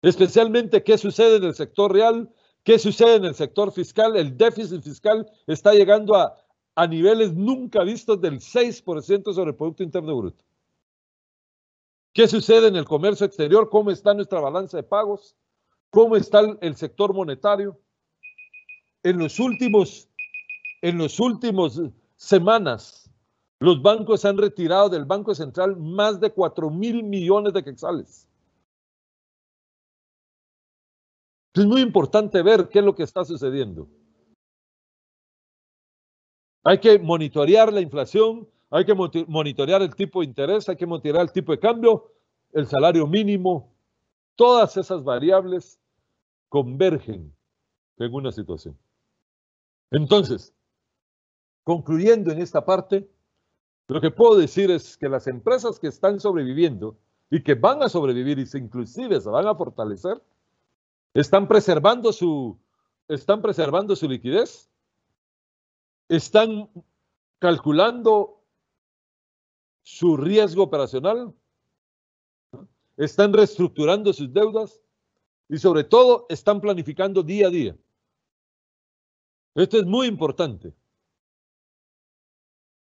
Especialmente qué sucede en el sector real, qué sucede en el sector fiscal. El déficit fiscal está llegando a niveles nunca vistos del 6% sobre el Producto Interno Bruto. ¿Qué sucede en el comercio exterior? ¿Cómo está nuestra balanza de pagos? ¿Cómo está el sector monetario? En los últimos semanas, los bancos han retirado del Banco Central más de 4.000 millones de quetzales. Es muy importante ver qué es lo que está sucediendo. Hay que monitorear la inflación, hay que monitorear el tipo de interés, hay que monitorear el tipo de cambio, el salario mínimo. Todas esas variables convergen en una situación. Entonces, concluyendo en esta parte, lo que puedo decir es que las empresas que están sobreviviendo y que van a sobrevivir y inclusive se van a fortalecer, están preservando su liquidez, están calculando su riesgo operacional, están reestructurando sus deudas y sobre todo están planificando día a día. Esto es muy importante.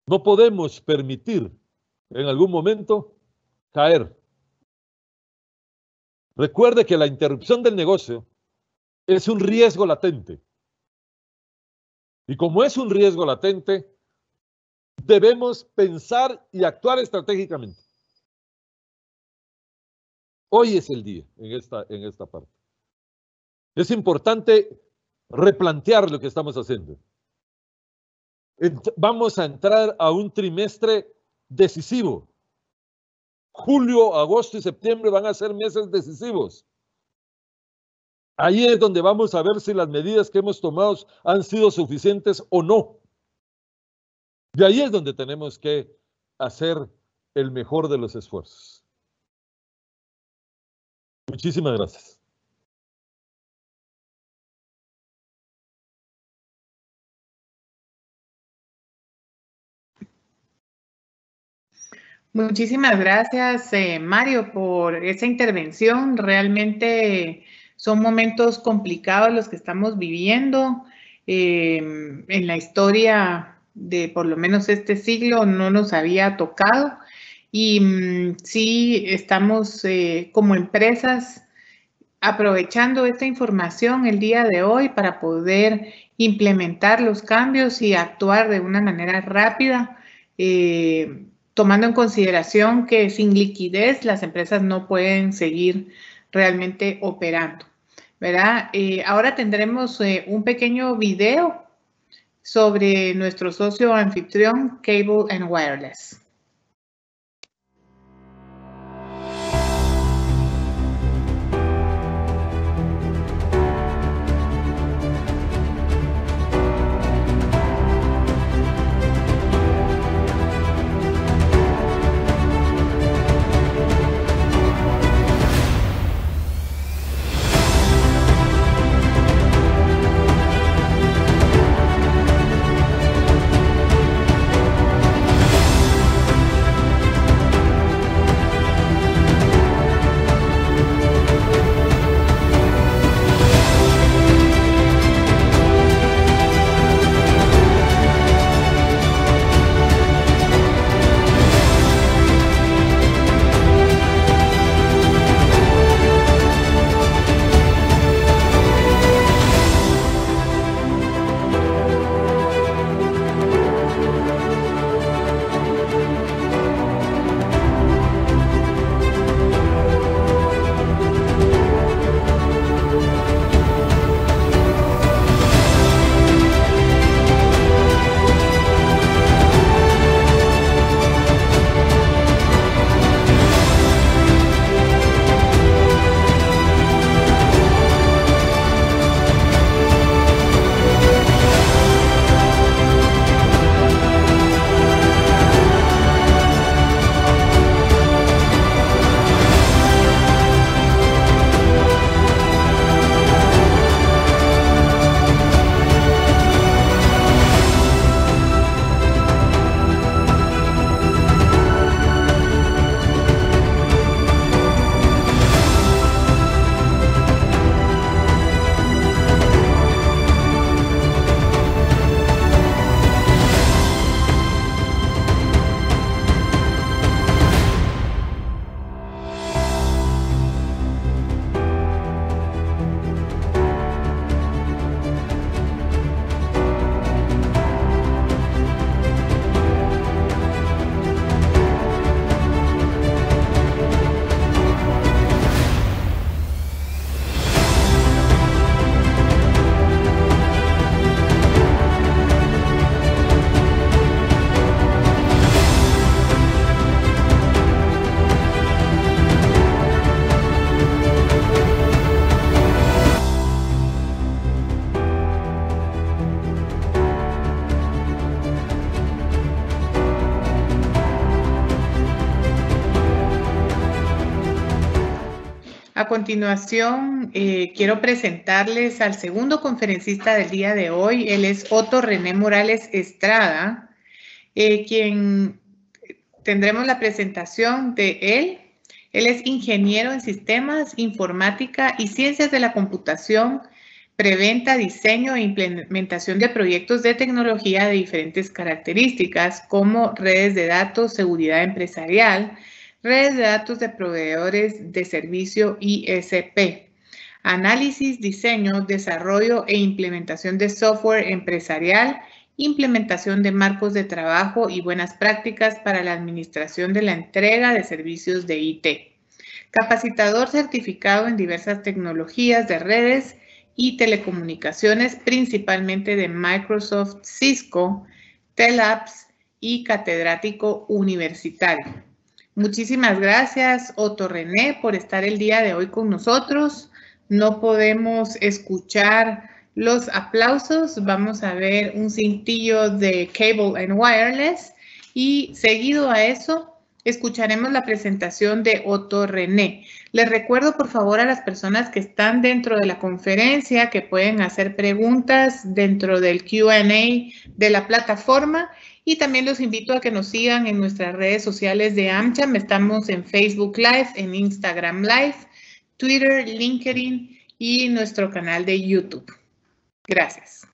No podemos permitir en algún momento caer. Recuerde que la interrupción del negocio es un riesgo latente. Y como es un riesgo latente, debemos pensar y actuar estratégicamente. Hoy es el día en esta parte. Es importante replantear lo que estamos haciendo. Vamos a entrar a un trimestre decisivo. Julio, agosto y septiembre van a ser meses decisivos. Ahí es donde vamos a ver si las medidas que hemos tomado han sido suficientes o no. Y ahí es donde tenemos que hacer el mejor de los esfuerzos. Muchísimas gracias. Muchísimas gracias, Mario, por esa intervención. Realmente son momentos complicados los que estamos viviendo. En la historia de por lo menos este siglo no nos había tocado. Y sí estamos como empresas aprovechando esta información el día de hoy para poder implementar los cambios y actuar de una manera rápida, tomando en consideración que sin liquidez las empresas no pueden seguir realmente operando, ¿verdad? Ahora tendremos un pequeño video sobre nuestro socio anfitrión Cable & Wireless. A continuación, quiero presentarles al segundo conferencista del día de hoy. Él es Otto René Morales Estrada, quien tendremos la presentación de él. Él es ingeniero en sistemas, informática y ciencias de la computación, preventa, diseño e implementación de proyectos de tecnología de diferentes características como redes de datos, seguridad empresarial, redes de datos de proveedores de servicio ISP, análisis, diseño, desarrollo e implementación de software empresarial, implementación de marcos de trabajo y buenas prácticas para la administración de la entrega de servicios de IT. Capacitador certificado en diversas tecnologías de redes y telecomunicaciones, principalmente de Microsoft, Cisco, TELAPS y catedrático universitario. Muchísimas gracias, Otto René, por estar el día de hoy con nosotros. No podemos escuchar los aplausos. Vamos a ver un cintillo de Cable & Wireless y seguido a eso escucharemos la presentación de Otto René. Les recuerdo, por favor, a las personas que están dentro de la conferencia que pueden hacer preguntas dentro del Q&A de la plataforma. Y también los invito a que nos sigan en nuestras redes sociales de AmCham. Estamos en Facebook Live, en Instagram Live, Twitter, LinkedIn y nuestro canal de YouTube. Gracias.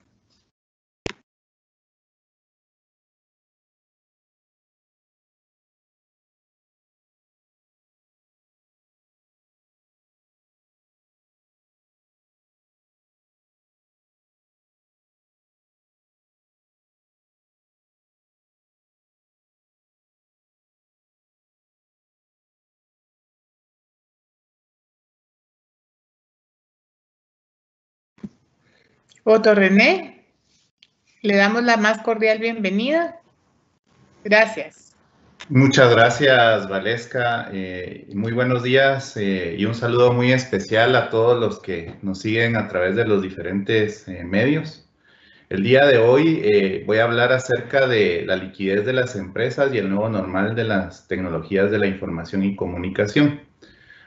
Otto René, le damos la más cordial bienvenida. Gracias. Muchas gracias, Valesca. Muy buenos días y un saludo muy especial a todos los que nos siguen a través de los diferentes medios. El día de hoy voy a hablar acerca de la liquidez de las empresas y el nuevo normal de las tecnologías de la información y comunicación.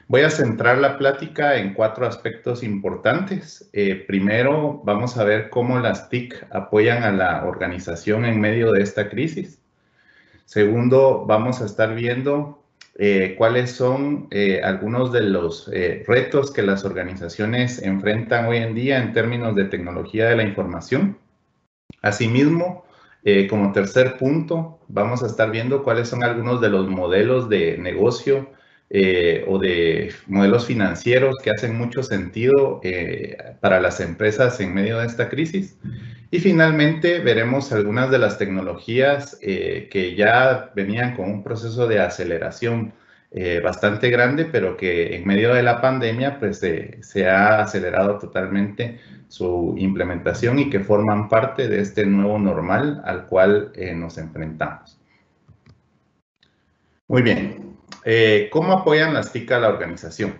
Voy a centrar la plática en 4 aspectos importantes. Primero, vamos a ver cómo las TIC apoyan a la organización en medio de esta crisis. Segundo, vamos a estar viendo cuáles son algunos de los retos que las organizaciones enfrentan hoy en día en términos de tecnología de la información. Asimismo, como tercer punto, vamos a estar viendo cuáles son algunos de los modelos de negocio o de modelos financieros que hacen mucho sentido para las empresas en medio de esta crisis. Y finalmente veremos algunas de las tecnologías que ya venían con un proceso de aceleración bastante grande, pero que en medio de la pandemia pues, se ha acelerado totalmente su implementación y que forman parte de este nuevo normal al cual nos enfrentamos. Muy bien. ¿Cómo apoyan las TIC a la organización?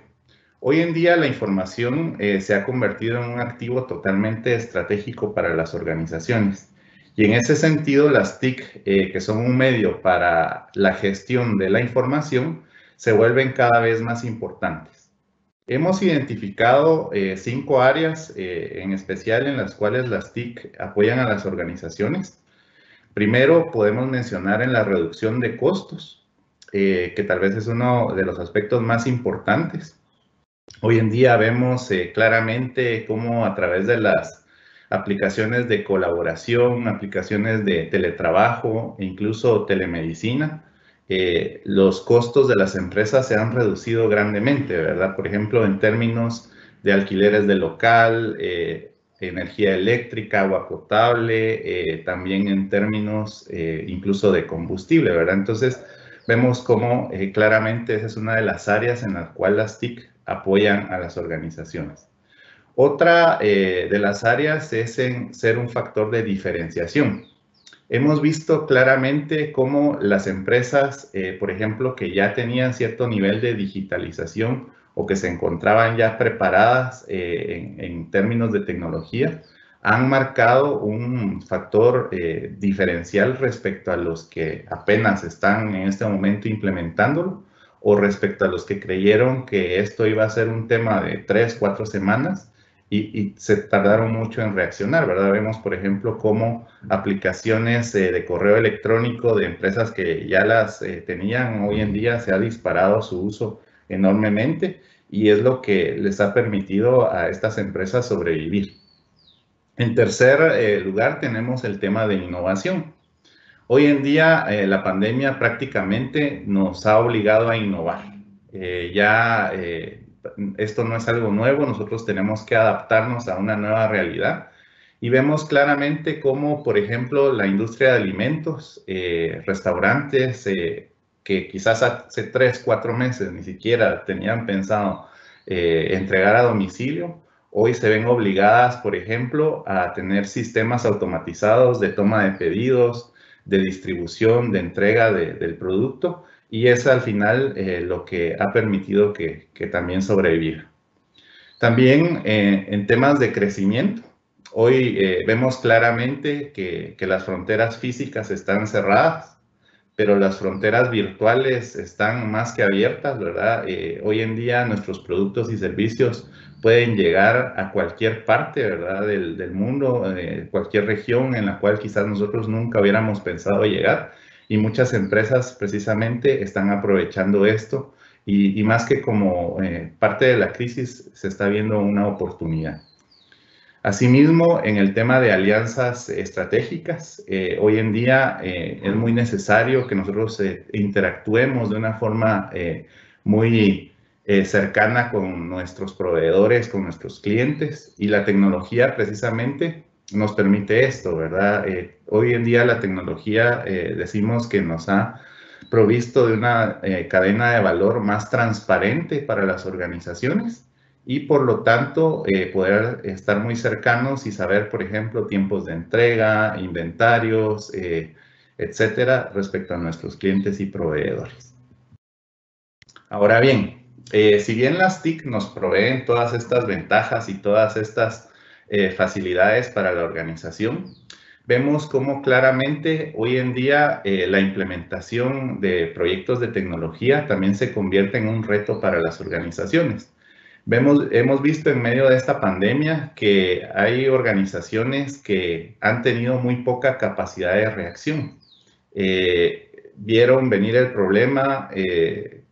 Hoy en día la información se ha convertido en un activo totalmente estratégico para las organizaciones. Y en ese sentido, las TIC, que son un medio para la gestión de la información, se vuelven cada vez más importantes. Hemos identificado 5 áreas en especial en las cuales las TIC apoyan a las organizaciones. Primero, podemos mencionar en la reducción de costos, que tal vez es uno de los aspectos más importantes. Hoy en día vemos claramente cómo a través de las aplicaciones de colaboración, aplicaciones de teletrabajo e incluso telemedicina, los costos de las empresas se han reducido grandemente, ¿verdad? Por ejemplo, en términos de alquileres de local, energía eléctrica, agua potable, también en términos incluso de combustible, ¿verdad? Entonces, vemos cómo claramente esa es una de las áreas en las cuales las TIC apoyan a las organizaciones. Otra de las áreas es en ser un factor de diferenciación. Hemos visto claramente cómo las empresas, por ejemplo, que ya tenían cierto nivel de digitalización o que se encontraban ya preparadas en términos de tecnología, han marcado un factor diferencial respecto a los que apenas están en este momento implementándolo o respecto a los que creyeron que esto iba a ser un tema de 3, 4 semanas y se tardaron mucho en reaccionar, ¿verdad? Vemos, por ejemplo, cómo aplicaciones de correo electrónico de empresas que ya las tenían, hoy en día se ha disparado su uso enormemente y es lo que les ha permitido a estas empresas sobrevivir. En tercer lugar, tenemos el tema de innovación. Hoy en día, la pandemia prácticamente nos ha obligado a innovar. Esto no es algo nuevo, nosotros tenemos que adaptarnos a una nueva realidad. Y vemos claramente cómo, por ejemplo, la industria de alimentos, restaurantes, que quizás hace 3, 4 meses ni siquiera tenían pensado entregar a domicilio, hoy se ven obligadas, por ejemplo, a tener sistemas automatizados de toma de pedidos, de distribución, de entrega del producto, y es al final lo que ha permitido que también sobreviva. También en temas de crecimiento, hoy vemos claramente que las fronteras físicas están cerradas, pero las fronteras virtuales están más que abiertas, ¿verdad? Hoy en día nuestros productos y servicios pueden llegar a cualquier parte, ¿verdad? del mundo, cualquier región en la cual quizás nosotros nunca hubiéramos pensado llegar. Y muchas empresas precisamente están aprovechando esto y más que como parte de la crisis se está viendo una oportunidad. Asimismo, en el tema de alianzas estratégicas, hoy en día es muy necesario que nosotros interactuemos de una forma muy cercana con nuestros proveedores, con nuestros clientes, y la tecnología precisamente nos permite esto, ¿verdad? Hoy en día la tecnología decimos que nos ha provisto de una cadena de valor más transparente para las organizaciones y por lo tanto poder estar muy cercanos y saber, por ejemplo, tiempos de entrega, inventarios, etcétera, respecto a nuestros clientes y proveedores. Ahora bien, si bien las TIC nos proveen todas estas ventajas y todas estas facilidades para la organización, vemos cómo claramente hoy en día la implementación de proyectos de tecnología también se convierte en un reto para las organizaciones. Hemos visto en medio de esta pandemia que hay organizaciones que han tenido muy poca capacidad de reacción. Vieron venir el problema,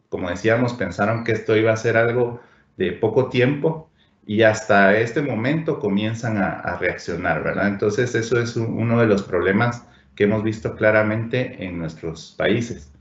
como decíamos, pensaron que esto iba a ser algo de poco tiempo y hasta este momento comienzan a reaccionar, ¿verdad? Entonces, eso es uno de los problemas que hemos visto claramente en nuestros países.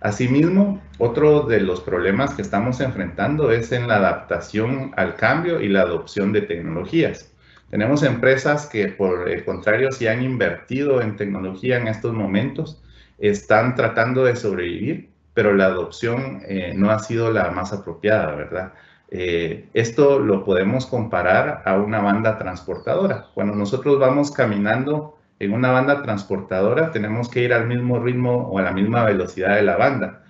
Asimismo, otro de los problemas que estamos enfrentando es en la adaptación al cambio y la adopción de tecnologías. Tenemos empresas que, por el contrario, sí han invertido en tecnología en estos momentos, están tratando de sobrevivir, pero la adopción no ha sido la más apropiada, ¿verdad? Esto lo podemos comparar a una banda transportadora. Cuando nosotros vamos caminando en una banda transportadora, tenemos que ir al mismo ritmo o a la misma velocidad de la banda.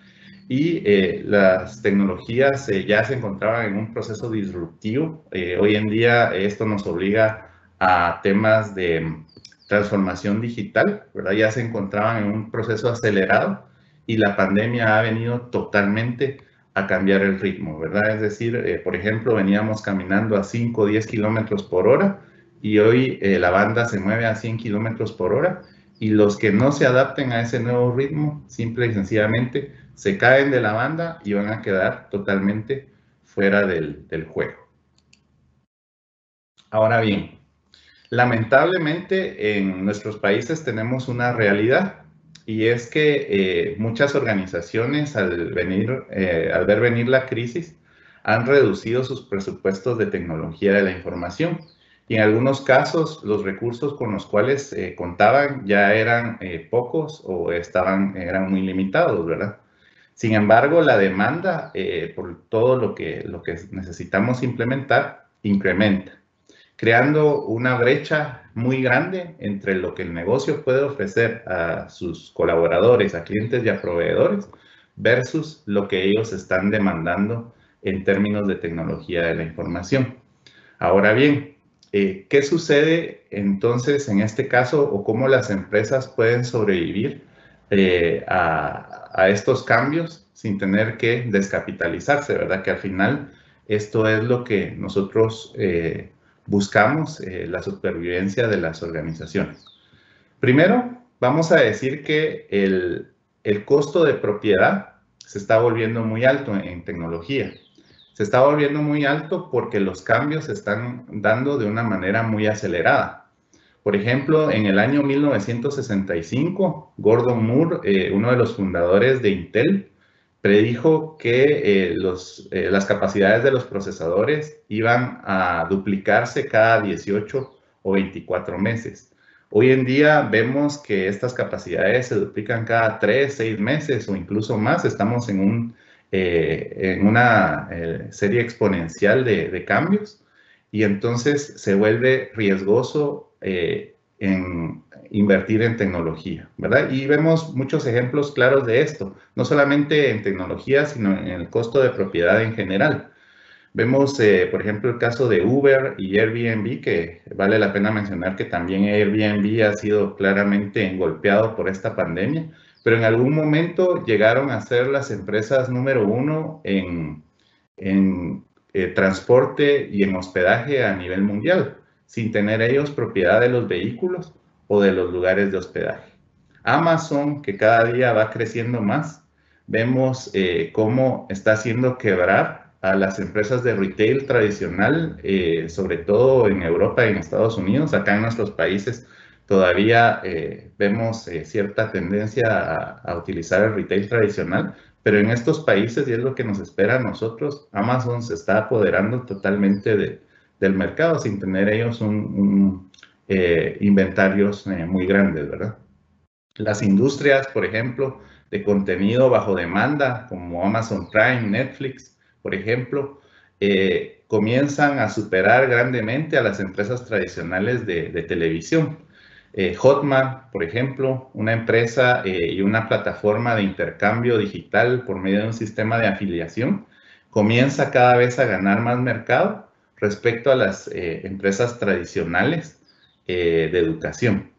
Y las tecnologías ya se encontraban en un proceso disruptivo. Hoy en día esto nos obliga a temas de transformación digital, ¿verdad? Ya se encontraban en un proceso acelerado y la pandemia ha venido totalmente a cambiar el ritmo, ¿verdad? Es decir, por ejemplo, veníamos caminando a 5 o 10 kilómetros por hora y hoy la banda se mueve a 100 kilómetros por hora y los que no se adapten a ese nuevo ritmo, simple y sencillamente, se caen de la banda y van a quedar totalmente fuera del juego. Ahora bien, lamentablemente en nuestros países tenemos una realidad y es que muchas organizaciones al ver venir la crisis han reducido sus presupuestos de tecnología de la información y en algunos casos los recursos con los cuales contaban ya eran pocos o eran muy limitados, ¿verdad? Sin embargo, la demanda por todo lo que necesitamos implementar incrementa, creando una brecha muy grande entre lo que el negocio puede ofrecer a sus colaboradores, a clientes y a proveedores, versus lo que ellos están demandando en términos de tecnología de la información. Ahora bien, ¿qué sucede entonces en este caso o cómo las empresas pueden sobrevivir a estos cambios sin tener que descapitalizarse, ¿verdad? Que al final esto es lo que nosotros buscamos, la supervivencia de las organizaciones. Primero, vamos a decir que el costo de propiedad se está volviendo muy alto en tecnología. Se está volviendo muy alto porque los cambios se están dando de una manera muy acelerada. Por ejemplo, en el año 1965, Gordon Moore, uno de los fundadores de Intel, predijo que las capacidades de los procesadores iban a duplicarse cada 18 o 24 meses. Hoy en día vemos que estas capacidades se duplican cada 3, 6 meses o incluso más. Estamos en una serie exponencial de cambios y entonces se vuelve riesgoso en invertir en tecnología, ¿verdad? Y vemos muchos ejemplos claros de esto, no solamente en tecnología, sino en el costo de propiedad en general. Vemos, por ejemplo, el caso de Uber y Airbnb, que vale la pena mencionar que también Airbnb ha sido claramente golpeado por esta pandemia, pero en algún momento llegaron a ser las empresas número 1 en transporte y en hospedaje a nivel mundial, sin tener ellos propiedad de los vehículos o de los lugares de hospedaje. Amazon, que cada día va creciendo más, vemos cómo está haciendo quebrar a las empresas de retail tradicional, sobre todo en Europa y en Estados Unidos. Acá en nuestros países todavía vemos cierta tendencia a utilizar el retail tradicional, pero en estos países, y es lo que nos espera a nosotros, Amazon se está apoderando totalmente del mercado sin tener ellos inventarios muy grandes, ¿verdad? Las industrias, por ejemplo, de contenido bajo demanda, como Amazon Prime, Netflix, por ejemplo, comienzan a superar grandemente a las empresas tradicionales de televisión. Hotmart, por ejemplo, una empresa y una plataforma de intercambio digital por medio de un sistema de afiliación, comienza cada vez a ganar más mercado respecto a las empresas tradicionales de educación.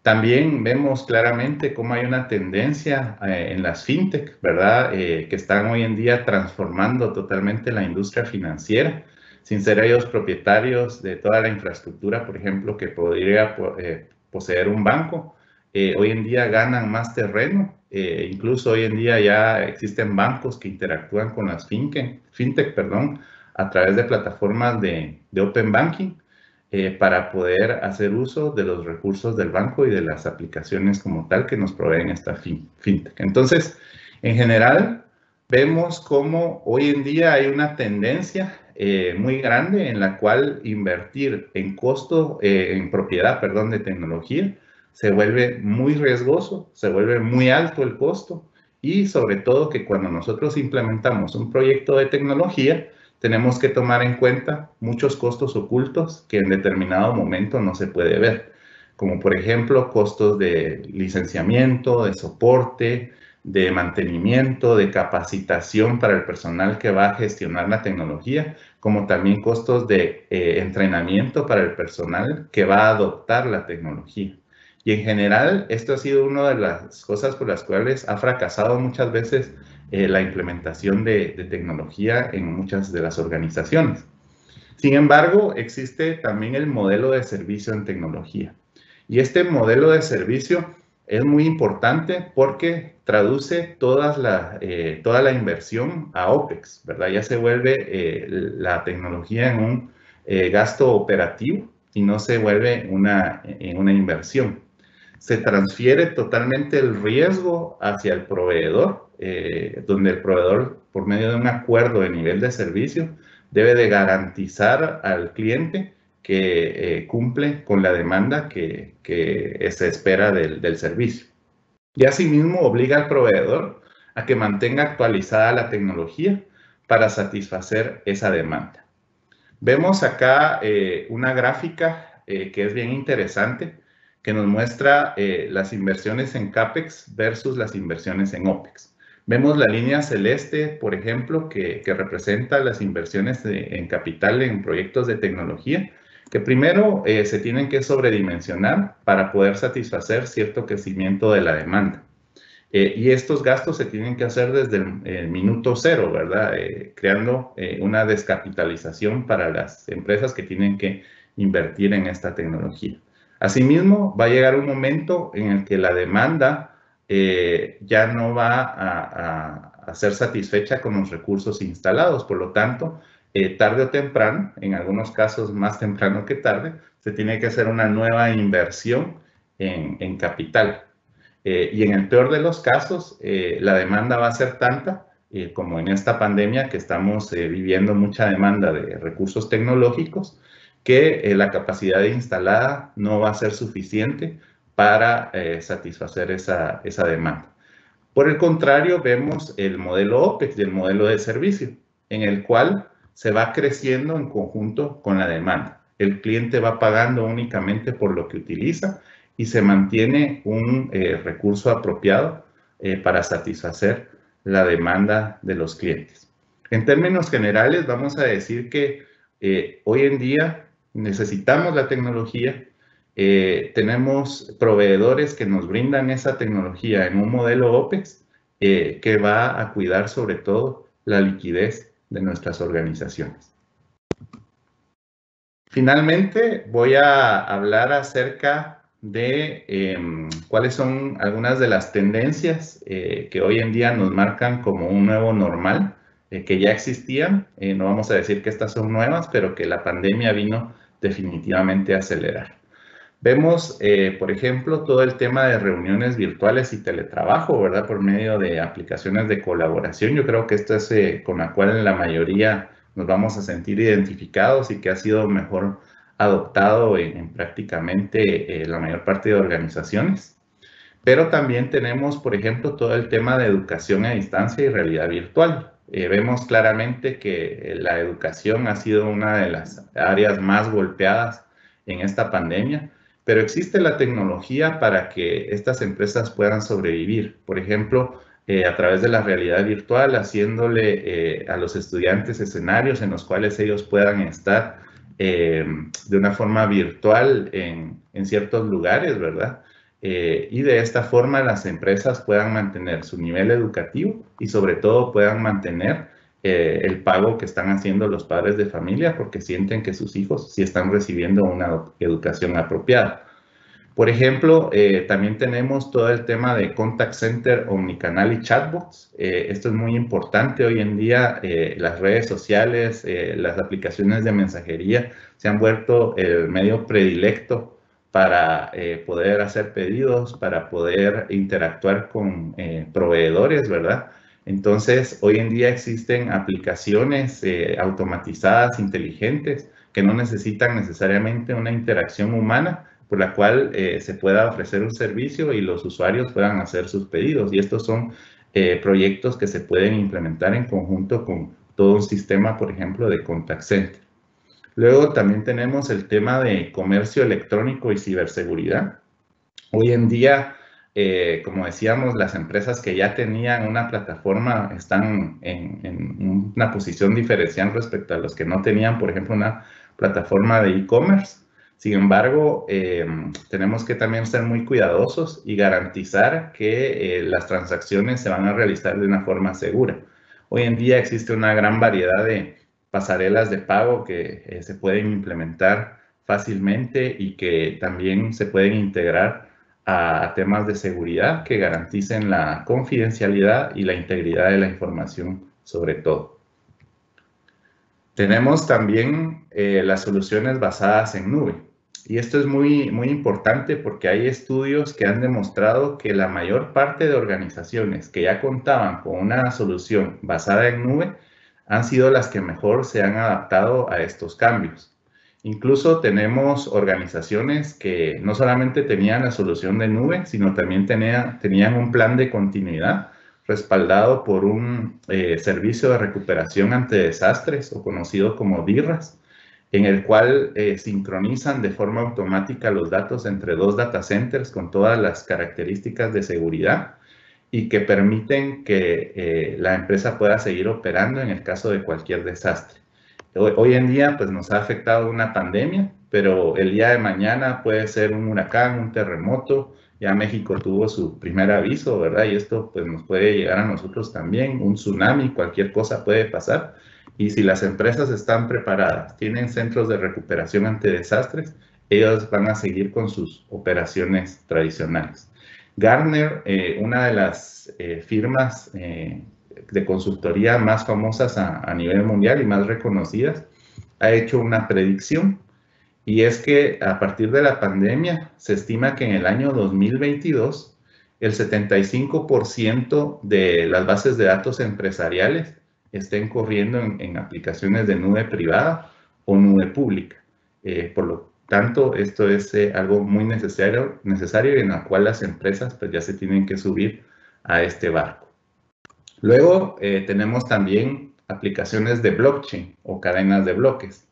También vemos claramente cómo hay una tendencia en las fintech, ¿verdad? Que están hoy en día transformando totalmente la industria financiera, sin ser ellos propietarios de toda la infraestructura, por ejemplo, que podría poseer un banco. Hoy en día ganan más terreno, incluso hoy en día ya existen bancos que interactúan con las fintech, a través de plataformas de open banking. Para poder hacer uso de los recursos del banco y de las aplicaciones como tal que nos proveen esta fintech. Entonces, en general, vemos cómo hoy en día hay una tendencia muy grande en la cual invertir en propiedad de tecnología se vuelve muy riesgoso, se vuelve muy alto el costo y sobre todo que cuando nosotros implementamos un proyecto de tecnología, tenemos que tomar en cuenta muchos costos ocultos que en determinado momento no se puede ver, como por ejemplo costos de licenciamiento, de soporte, de mantenimiento, de capacitación para el personal que va a gestionar la tecnología, como también costos de entrenamiento para el personal que va a adoptar la tecnología. Y en general, esto ha sido una de las cosas por las cuales ha fracasado muchas veces la implementación de tecnología en muchas de las organizaciones. Sin embargo, existe también el modelo de servicio en tecnología. Y este modelo de servicio es muy importante porque traduce toda la inversión a OPEX, ¿verdad? Ya se vuelve la tecnología en un gasto operativo y no se vuelve en una inversión. Se transfiere totalmente el riesgo hacia el proveedor, donde el proveedor, por medio de un acuerdo de nivel de servicio, debe de garantizar al cliente que cumple con la demanda que se espera del servicio. Y asimismo obliga al proveedor a que mantenga actualizada la tecnología para satisfacer esa demanda. Vemos acá una gráfica que es bien interesante, que nos muestra las inversiones en CAPEX versus las inversiones en OPEX. Vemos la línea celeste, por ejemplo, que representa las inversiones en capital en proyectos de tecnología, que primero se tienen que sobredimensionar para poder satisfacer cierto crecimiento de la demanda. Y estos gastos se tienen que hacer desde el minuto cero, ¿verdad? Creando una descapitalización para las empresas que tienen que invertir en esta tecnología. Asimismo, va a llegar un momento en el que la demanda ya no va a ser satisfecha con los recursos instalados. Por lo tanto, tarde o temprano, en algunos casos más temprano que tarde, se tiene que hacer una nueva inversión en capital. Y en el peor de los casos, la demanda va a ser tanta, como en esta pandemia que estamos viviendo mucha demanda de recursos tecnológicos, que la capacidad instalada no va a ser suficiente para satisfacer esa demanda. Por el contrario, vemos el modelo OPEX y el modelo de servicio, en el cual se va creciendo en conjunto con la demanda. El cliente va pagando únicamente por lo que utiliza y se mantiene un recurso apropiado para satisfacer la demanda de los clientes. En términos generales, vamos a decir que hoy en día necesitamos la tecnología, tenemos proveedores que nos brindan esa tecnología en un modelo OPEX que va a cuidar sobre todo la liquidez de nuestras organizaciones. Finalmente, voy a hablar acerca de cuáles son algunas de las tendencias que hoy en día nos marcan como un nuevo normal, que ya existían. No vamos a decir que estas son nuevas, pero que la pandemia vino definitivamente a acelerar. Vemos, por ejemplo, todo el tema de reuniones virtuales y teletrabajo, ¿verdad? Por medio de aplicaciones de colaboración. Yo creo que esto es con la cual la mayoría nos vamos a sentir identificados y que ha sido mejor adoptado en prácticamente la mayor parte de organizaciones. Pero también tenemos, por ejemplo, todo el tema de educación a distancia y realidad virtual. Vemos claramente que la educación ha sido una de las áreas más golpeadas en esta pandemia, pero existe la tecnología para que estas empresas puedan sobrevivir. Por ejemplo, a través de la realidad virtual, haciéndole a los estudiantes escenarios en los cuales ellos puedan estar de una forma virtual en ciertos lugares, ¿verdad? Y de esta forma las empresas puedan mantener su nivel educativo y sobre todo puedan mantener el pago que están haciendo los padres de familia porque sienten que sus hijos sí están recibiendo una educación apropiada. Por ejemplo, también tenemos todo el tema de contact center, omnicanal y chatbots. Esto es muy importante hoy en día. Las redes sociales, las aplicaciones de mensajería se han vuelto el medio predilecto para poder hacer pedidos, para poder interactuar con proveedores, ¿verdad? Entonces, hoy en día existen aplicaciones automatizadas, inteligentes, que no necesitan necesariamente una interacción humana, por la cual se pueda ofrecer un servicio y los usuarios puedan hacer sus pedidos. Y estos son proyectos que se pueden implementar en conjunto con todo un sistema, por ejemplo, de contact center. Luego también tenemos el tema de comercio electrónico y ciberseguridad. Hoy en día, como decíamos, las empresas que ya tenían una plataforma están en una posición diferencial respecto a los que no tenían, por ejemplo, una plataforma de e-commerce. Sin embargo, tenemos que también ser muy cuidadosos y garantizar que las transacciones se van a realizar de una forma segura. Hoy en día existe una gran variedad de pasarelas de pago que se pueden implementar fácilmente y que también se pueden integrar a temas de seguridad que garanticen la confidencialidad y la integridad de la información sobre todo. Tenemos también las soluciones basadas en nube. Y esto es muy importante porque hay estudios que han demostrado que la mayor parte de organizaciones que ya contaban con una solución basada en nube han sido las que mejor se han adaptado a estos cambios. Incluso tenemos organizaciones que no solamente tenían la solución de nube, sino también tenían un plan de continuidad respaldado por un servicio de recuperación ante desastres o conocido como DIRRAS, en el cual sincronizan de forma automática los datos entre dos data centers con todas las características de seguridad y que permiten que la empresa pueda seguir operando en el caso de cualquier desastre. Hoy en día pues nos ha afectado una pandemia, pero el día de mañana puede ser un huracán, un terremoto. Ya México tuvo su primer aviso, ¿verdad? Y esto pues nos puede llegar a nosotros también, un tsunami, cualquier cosa puede pasar. Y si las empresas están preparadas, tienen centros de recuperación ante desastres, ellos van a seguir con sus operaciones tradicionales. Gartner, una de las firmas de consultoría más famosas a nivel mundial y más reconocidas, ha hecho una predicción. Y es que a partir de la pandemia se estima que en el año 2022 el 75% de las bases de datos empresariales estén corriendo en aplicaciones de nube privada o nube pública. Por lo tanto, esto es algo muy necesario y en la cual las empresas pues, ya se tienen que subir a este barco. Luego tenemos también aplicaciones de blockchain o cadenas de bloques.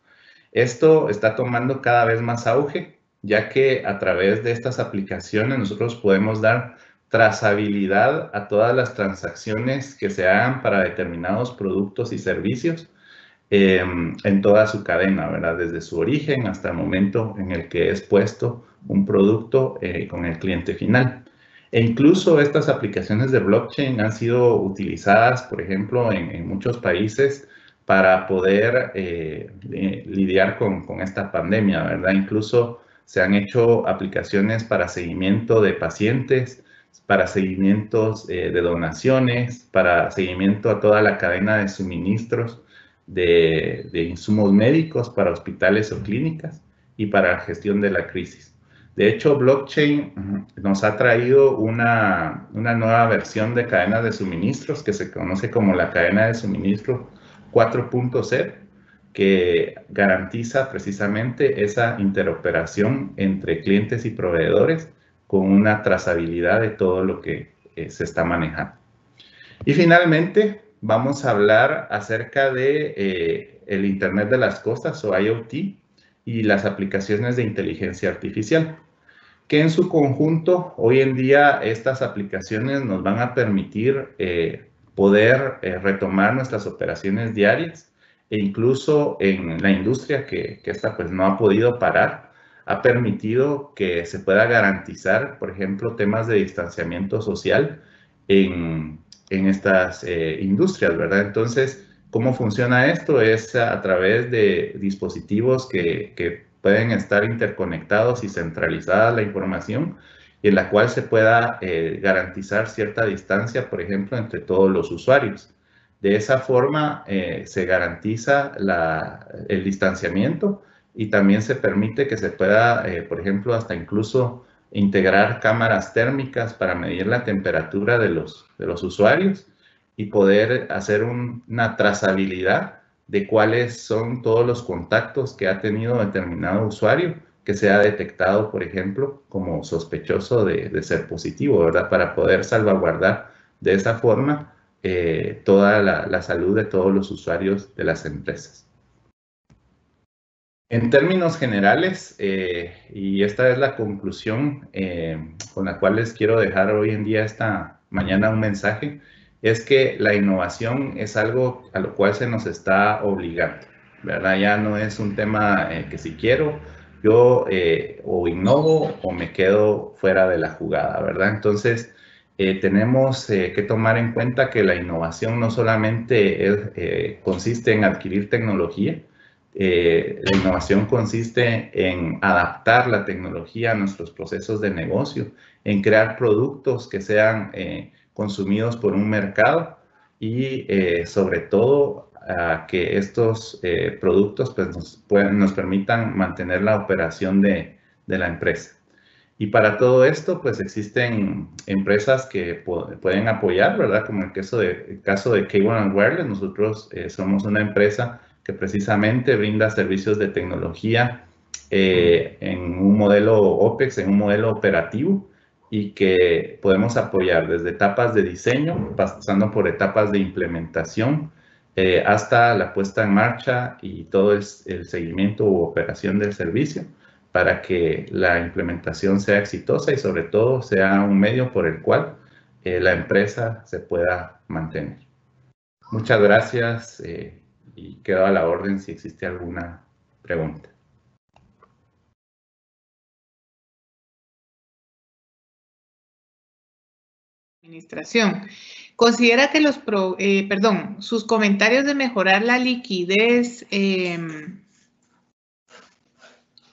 Esto está tomando cada vez más auge, ya que a través de estas aplicaciones nosotros podemos dar trazabilidad a todas las transacciones que se hagan para determinados productos y servicios en toda su cadena, ¿verdad? Desde su origen hasta el momento en el que es puesto un producto con el cliente final. E incluso estas aplicaciones de blockchain han sido utilizadas, por ejemplo, en muchos países para poder lidiar con esta pandemia, ¿verdad? Incluso se han hecho aplicaciones para seguimiento de pacientes, para seguimientos de donaciones, para seguimiento a toda la cadena de suministros de insumos médicos para hospitales o clínicas y para la gestión de la crisis. De hecho, blockchain nos ha traído una nueva versión de cadenas de suministros que se conoce como la cadena de suministro 4.0, que garantiza precisamente esa interoperación entre clientes y proveedores con una trazabilidad de todo lo que se está manejando. Y finalmente, vamos a hablar acerca de el Internet de las Cosas o IoT y las aplicaciones de inteligencia artificial, que en su conjunto hoy en día estas aplicaciones nos van a permitir poder retomar nuestras operaciones diarias e incluso en la industria que esta pues no ha podido parar, ha permitido que se pueda garantizar, por ejemplo, temas de distanciamiento social en estas industrias, ¿verdad? Entonces, ¿cómo funciona esto? Es a través de dispositivos que pueden estar interconectados y centralizada la información y en la cual se pueda garantizar cierta distancia, por ejemplo, entre todos los usuarios. De esa forma se garantiza el distanciamiento y también se permite que se pueda, por ejemplo, hasta incluso integrar cámaras térmicas para medir la temperatura de los usuarios y poder hacer una trazabilidad de cuáles son todos los contactos que ha tenido determinado usuario que se ha detectado, por ejemplo, como sospechoso de ser positivo, ¿verdad? Para poder salvaguardar de esa forma toda la salud de todos los usuarios de las empresas. En términos generales, y esta es la conclusión con la cual les quiero dejar hoy en día, esta mañana, un mensaje, es que la innovación es algo a lo cual se nos está obligando, ¿verdad? Ya no es un tema que si quiero, yo o innovo o me quedo fuera de la jugada, ¿verdad? Entonces, tenemos que tomar en cuenta que la innovación no solamente consiste en adquirir tecnología. La innovación consiste en adaptar la tecnología a nuestros procesos de negocio, en crear productos que sean consumidos por un mercado y sobre todo a que estos productos pues, nos permitan mantener la operación de la empresa. Y para todo esto, pues existen empresas que pueden apoyar, ¿verdad? Como el caso de K1 Wireless. Nosotros somos una empresa que precisamente brinda servicios de tecnología en un modelo OPEX, en un modelo operativo, y que podemos apoyar desde etapas de diseño, pasando por etapas de implementación, hasta la puesta en marcha y todo el seguimiento u operación del servicio, para que la implementación sea exitosa y sobre todo sea un medio por el cual la empresa se pueda mantener. Muchas gracias y quedo a la orden si existe alguna pregunta. Administración. Considera que sus comentarios de mejorar la liquidez,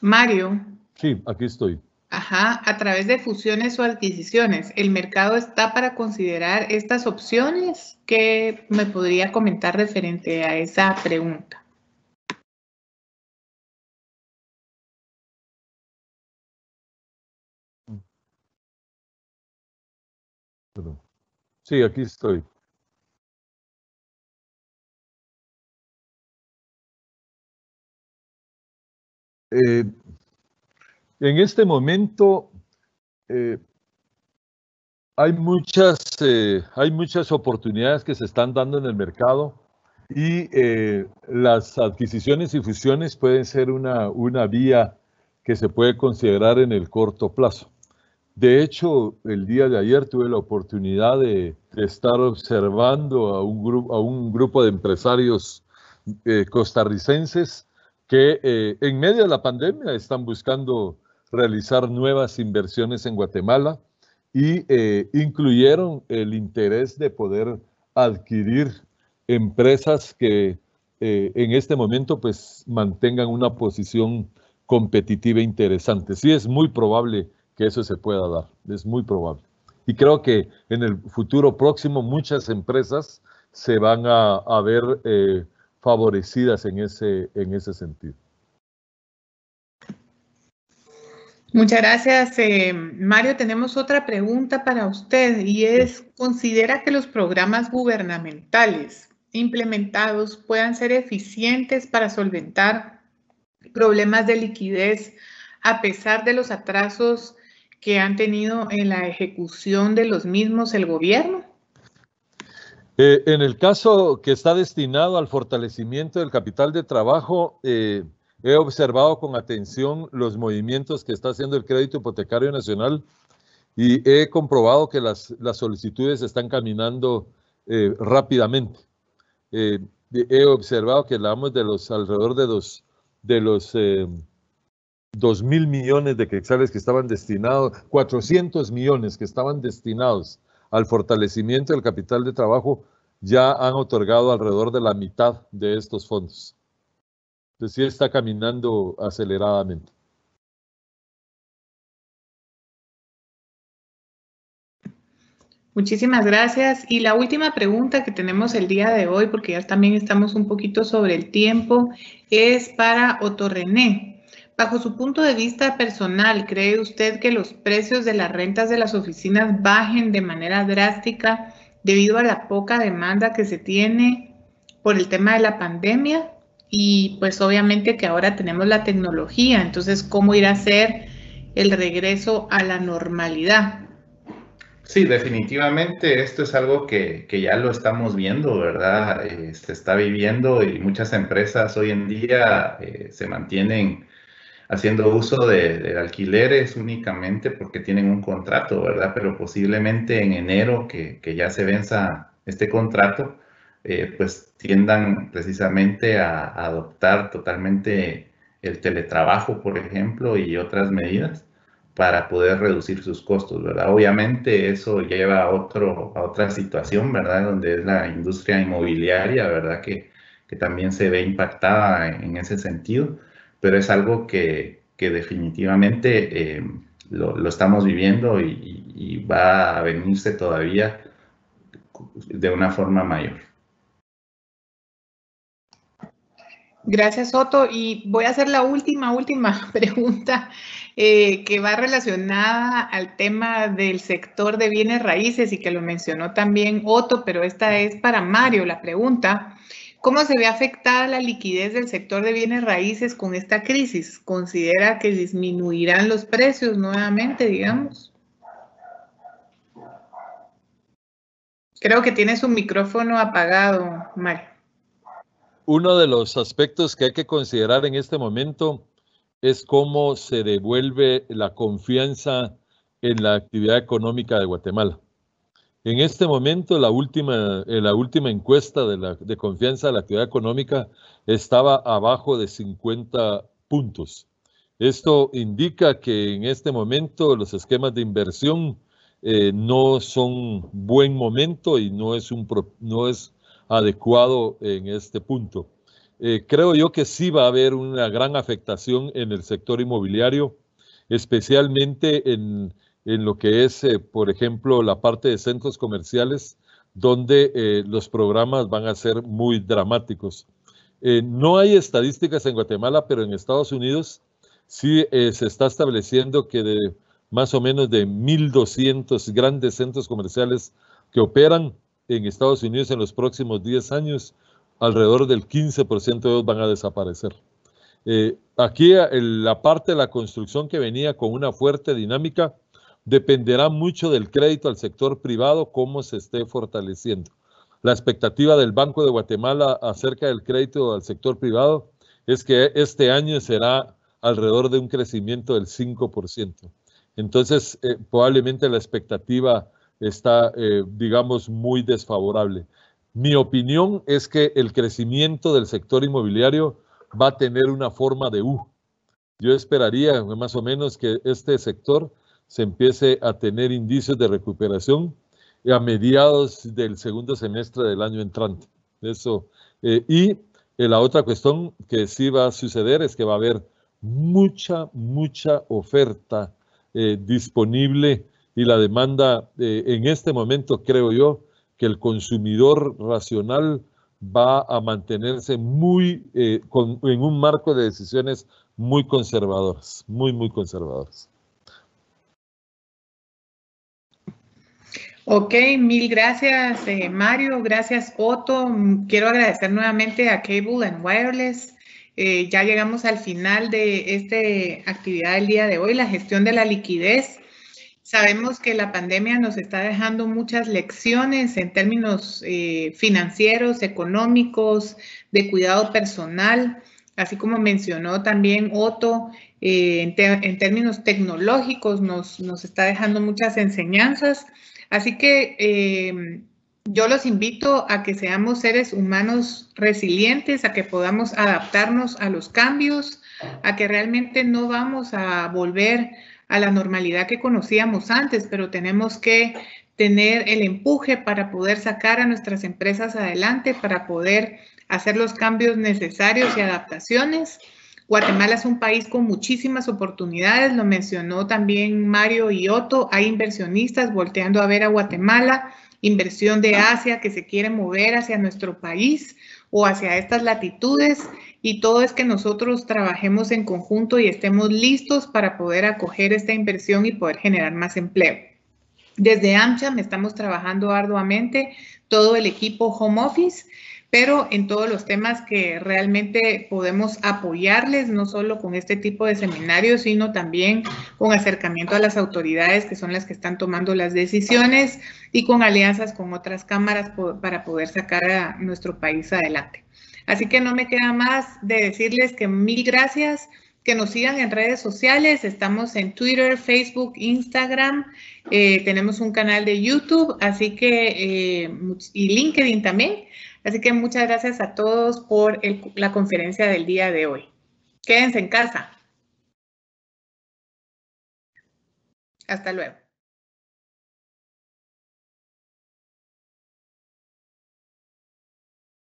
Mario. Sí, aquí estoy. Ajá, a través de fusiones o adquisiciones. ¿El mercado está para considerar estas opciones? ¿Qué me podría comentar referente a esa pregunta? Sí, aquí estoy. En este momento hay muchas oportunidades que se están dando en el mercado y las adquisiciones y fusiones pueden ser una vía que se puede considerar en el corto plazo. De hecho, el día de ayer tuve la oportunidad de estar observando a un grupo de empresarios costarricenses que en medio de la pandemia están buscando realizar nuevas inversiones en Guatemala y incluyeron el interés de poder adquirir empresas que en este momento pues mantengan una posición competitiva interesante. Sí, es muy probable que eso se pueda dar, es muy probable. Y creo que en el futuro próximo muchas empresas se van a ver favorecidas en ese sentido. Muchas gracias, Mario. Tenemos otra pregunta para usted y es, ¿considera que los programas gubernamentales implementados puedan ser eficientes para solventar problemas de liquidez a pesar de los atrasos que han tenido en la ejecución de los mismos el gobierno? En el caso que está destinado al fortalecimiento del capital de trabajo, he observado con atención los movimientos que está haciendo el Crédito Hipotecario Nacional y he comprobado que las solicitudes están caminando rápidamente. He observado que hablamos de alrededor de los 2.000 millones de quetzales que estaban destinados, 400 millones que estaban destinados al fortalecimiento del capital de trabajo, ya han otorgado alrededor de la mitad de estos fondos. Entonces sí está caminando aceleradamente. Muchísimas gracias. Y la última pregunta que tenemos el día de hoy, porque ya también estamos un poquito sobre el tiempo, es para Otto René. Bajo su punto de vista personal, ¿cree usted que los precios de las rentas de las oficinas bajen de manera drástica debido a la poca demanda que se tiene por el tema de la pandemia? Y pues obviamente que ahora tenemos la tecnología, entonces, ¿cómo irá a ser el regreso a la normalidad? Sí, definitivamente esto es algo que ya lo estamos viendo, ¿verdad? Se está viviendo y muchas empresas hoy en día se mantienen haciendo uso de alquileres únicamente porque tienen un contrato, ¿verdad? Pero posiblemente en enero, que ya se venza este contrato, pues tiendan precisamente a adoptar totalmente el teletrabajo, por ejemplo, y otras medidas para poder reducir sus costos, ¿verdad? Obviamente eso lleva a otra situación, ¿verdad? Donde es la industria inmobiliaria, ¿verdad? Que también se ve impactada en ese sentido, pero es algo que definitivamente lo estamos viviendo y va a venirse todavía de una forma mayor. Gracias, Otto. Y voy a hacer la última pregunta que va relacionada al tema del sector de bienes raíces y que lo mencionó también Otto, pero esta es para Mario la pregunta. ¿Cómo se ve afectada la liquidez del sector de bienes raíces con esta crisis? ¿Considera que disminuirán los precios nuevamente, digamos? Creo que tiene su micrófono apagado, Mario. Uno de los aspectos que hay que considerar en este momento es cómo se devuelve la confianza en la actividad económica de Guatemala. En este momento, la última encuesta de confianza de la actividad económica estaba abajo de 50 puntos. Esto indica que en este momento los esquemas de inversión no son buen momento y no es adecuado en este punto. Creo yo que sí va a haber una gran afectación en el sector inmobiliario, especialmente en lo que es, por ejemplo, la parte de centros comerciales, donde los programas van a ser muy dramáticos. No hay estadísticas en Guatemala, pero en Estados Unidos sí se está estableciendo que de más o menos de 1.200 grandes centros comerciales que operan en Estados Unidos en los próximos 10 años, alrededor del 15% de ellos van a desaparecer. Aquí la parte de la construcción que venía con una fuerte dinámica dependerá mucho del crédito al sector privado, cómo se esté fortaleciendo. La expectativa del Banco de Guatemala acerca del crédito al sector privado es que este año será alrededor de un crecimiento del 5%. Entonces, probablemente la expectativa está, digamos, muy desfavorable. Mi opinión es que el crecimiento del sector inmobiliario va a tener una forma de U. Yo esperaría más o menos que este sector se empiece a tener indicios de recuperación a mediados del segundo semestre del año entrante. Eso. Y la otra cuestión que sí va a suceder es que va a haber mucha oferta disponible y la demanda en este momento, creo yo, que el consumidor racional va a mantenerse en un marco de decisiones muy conservadoras, muy conservadoras. Ok, mil gracias, Mario. Gracias, Otto. Quiero agradecer nuevamente a Cable and Wireless. Ya llegamos al final de esta actividad del día de hoy, la gestión de la liquidez. Sabemos que la pandemia nos está dejando muchas lecciones en términos financieros, económicos, de cuidado personal, así como mencionó también Otto, en términos tecnológicos nos está dejando muchas enseñanzas. Así que yo los invito a que seamos seres humanos resilientes, a que podamos adaptarnos a los cambios, a que realmente no vamos a volver a la normalidad que conocíamos antes, pero tenemos que tener el empuje para poder sacar a nuestras empresas adelante, para poder hacer los cambios necesarios y adaptaciones. Guatemala es un país con muchísimas oportunidades, lo mencionó también Mario y Otto, hay inversionistas volteando a ver a Guatemala, inversión de Asia que se quiere mover hacia nuestro país o hacia estas latitudes, y todo es que nosotros trabajemos en conjunto y estemos listos para poder acoger esta inversión y poder generar más empleo. Desde AmCham estamos trabajando arduamente, todo el equipo home office, pero en todos los temas que realmente podemos apoyarles, no solo con este tipo de seminarios, sino también con acercamiento a las autoridades que son las que están tomando las decisiones y con alianzas con otras cámaras para poder sacar a nuestro país adelante. Así que no me queda más de decirles que mil gracias, que nos sigan en redes sociales, estamos en Twitter, Facebook, Instagram, tenemos un canal de YouTube, así que, y LinkedIn también. Así que muchas gracias a todos por la conferencia del día de hoy. Quédense en casa. Hasta luego.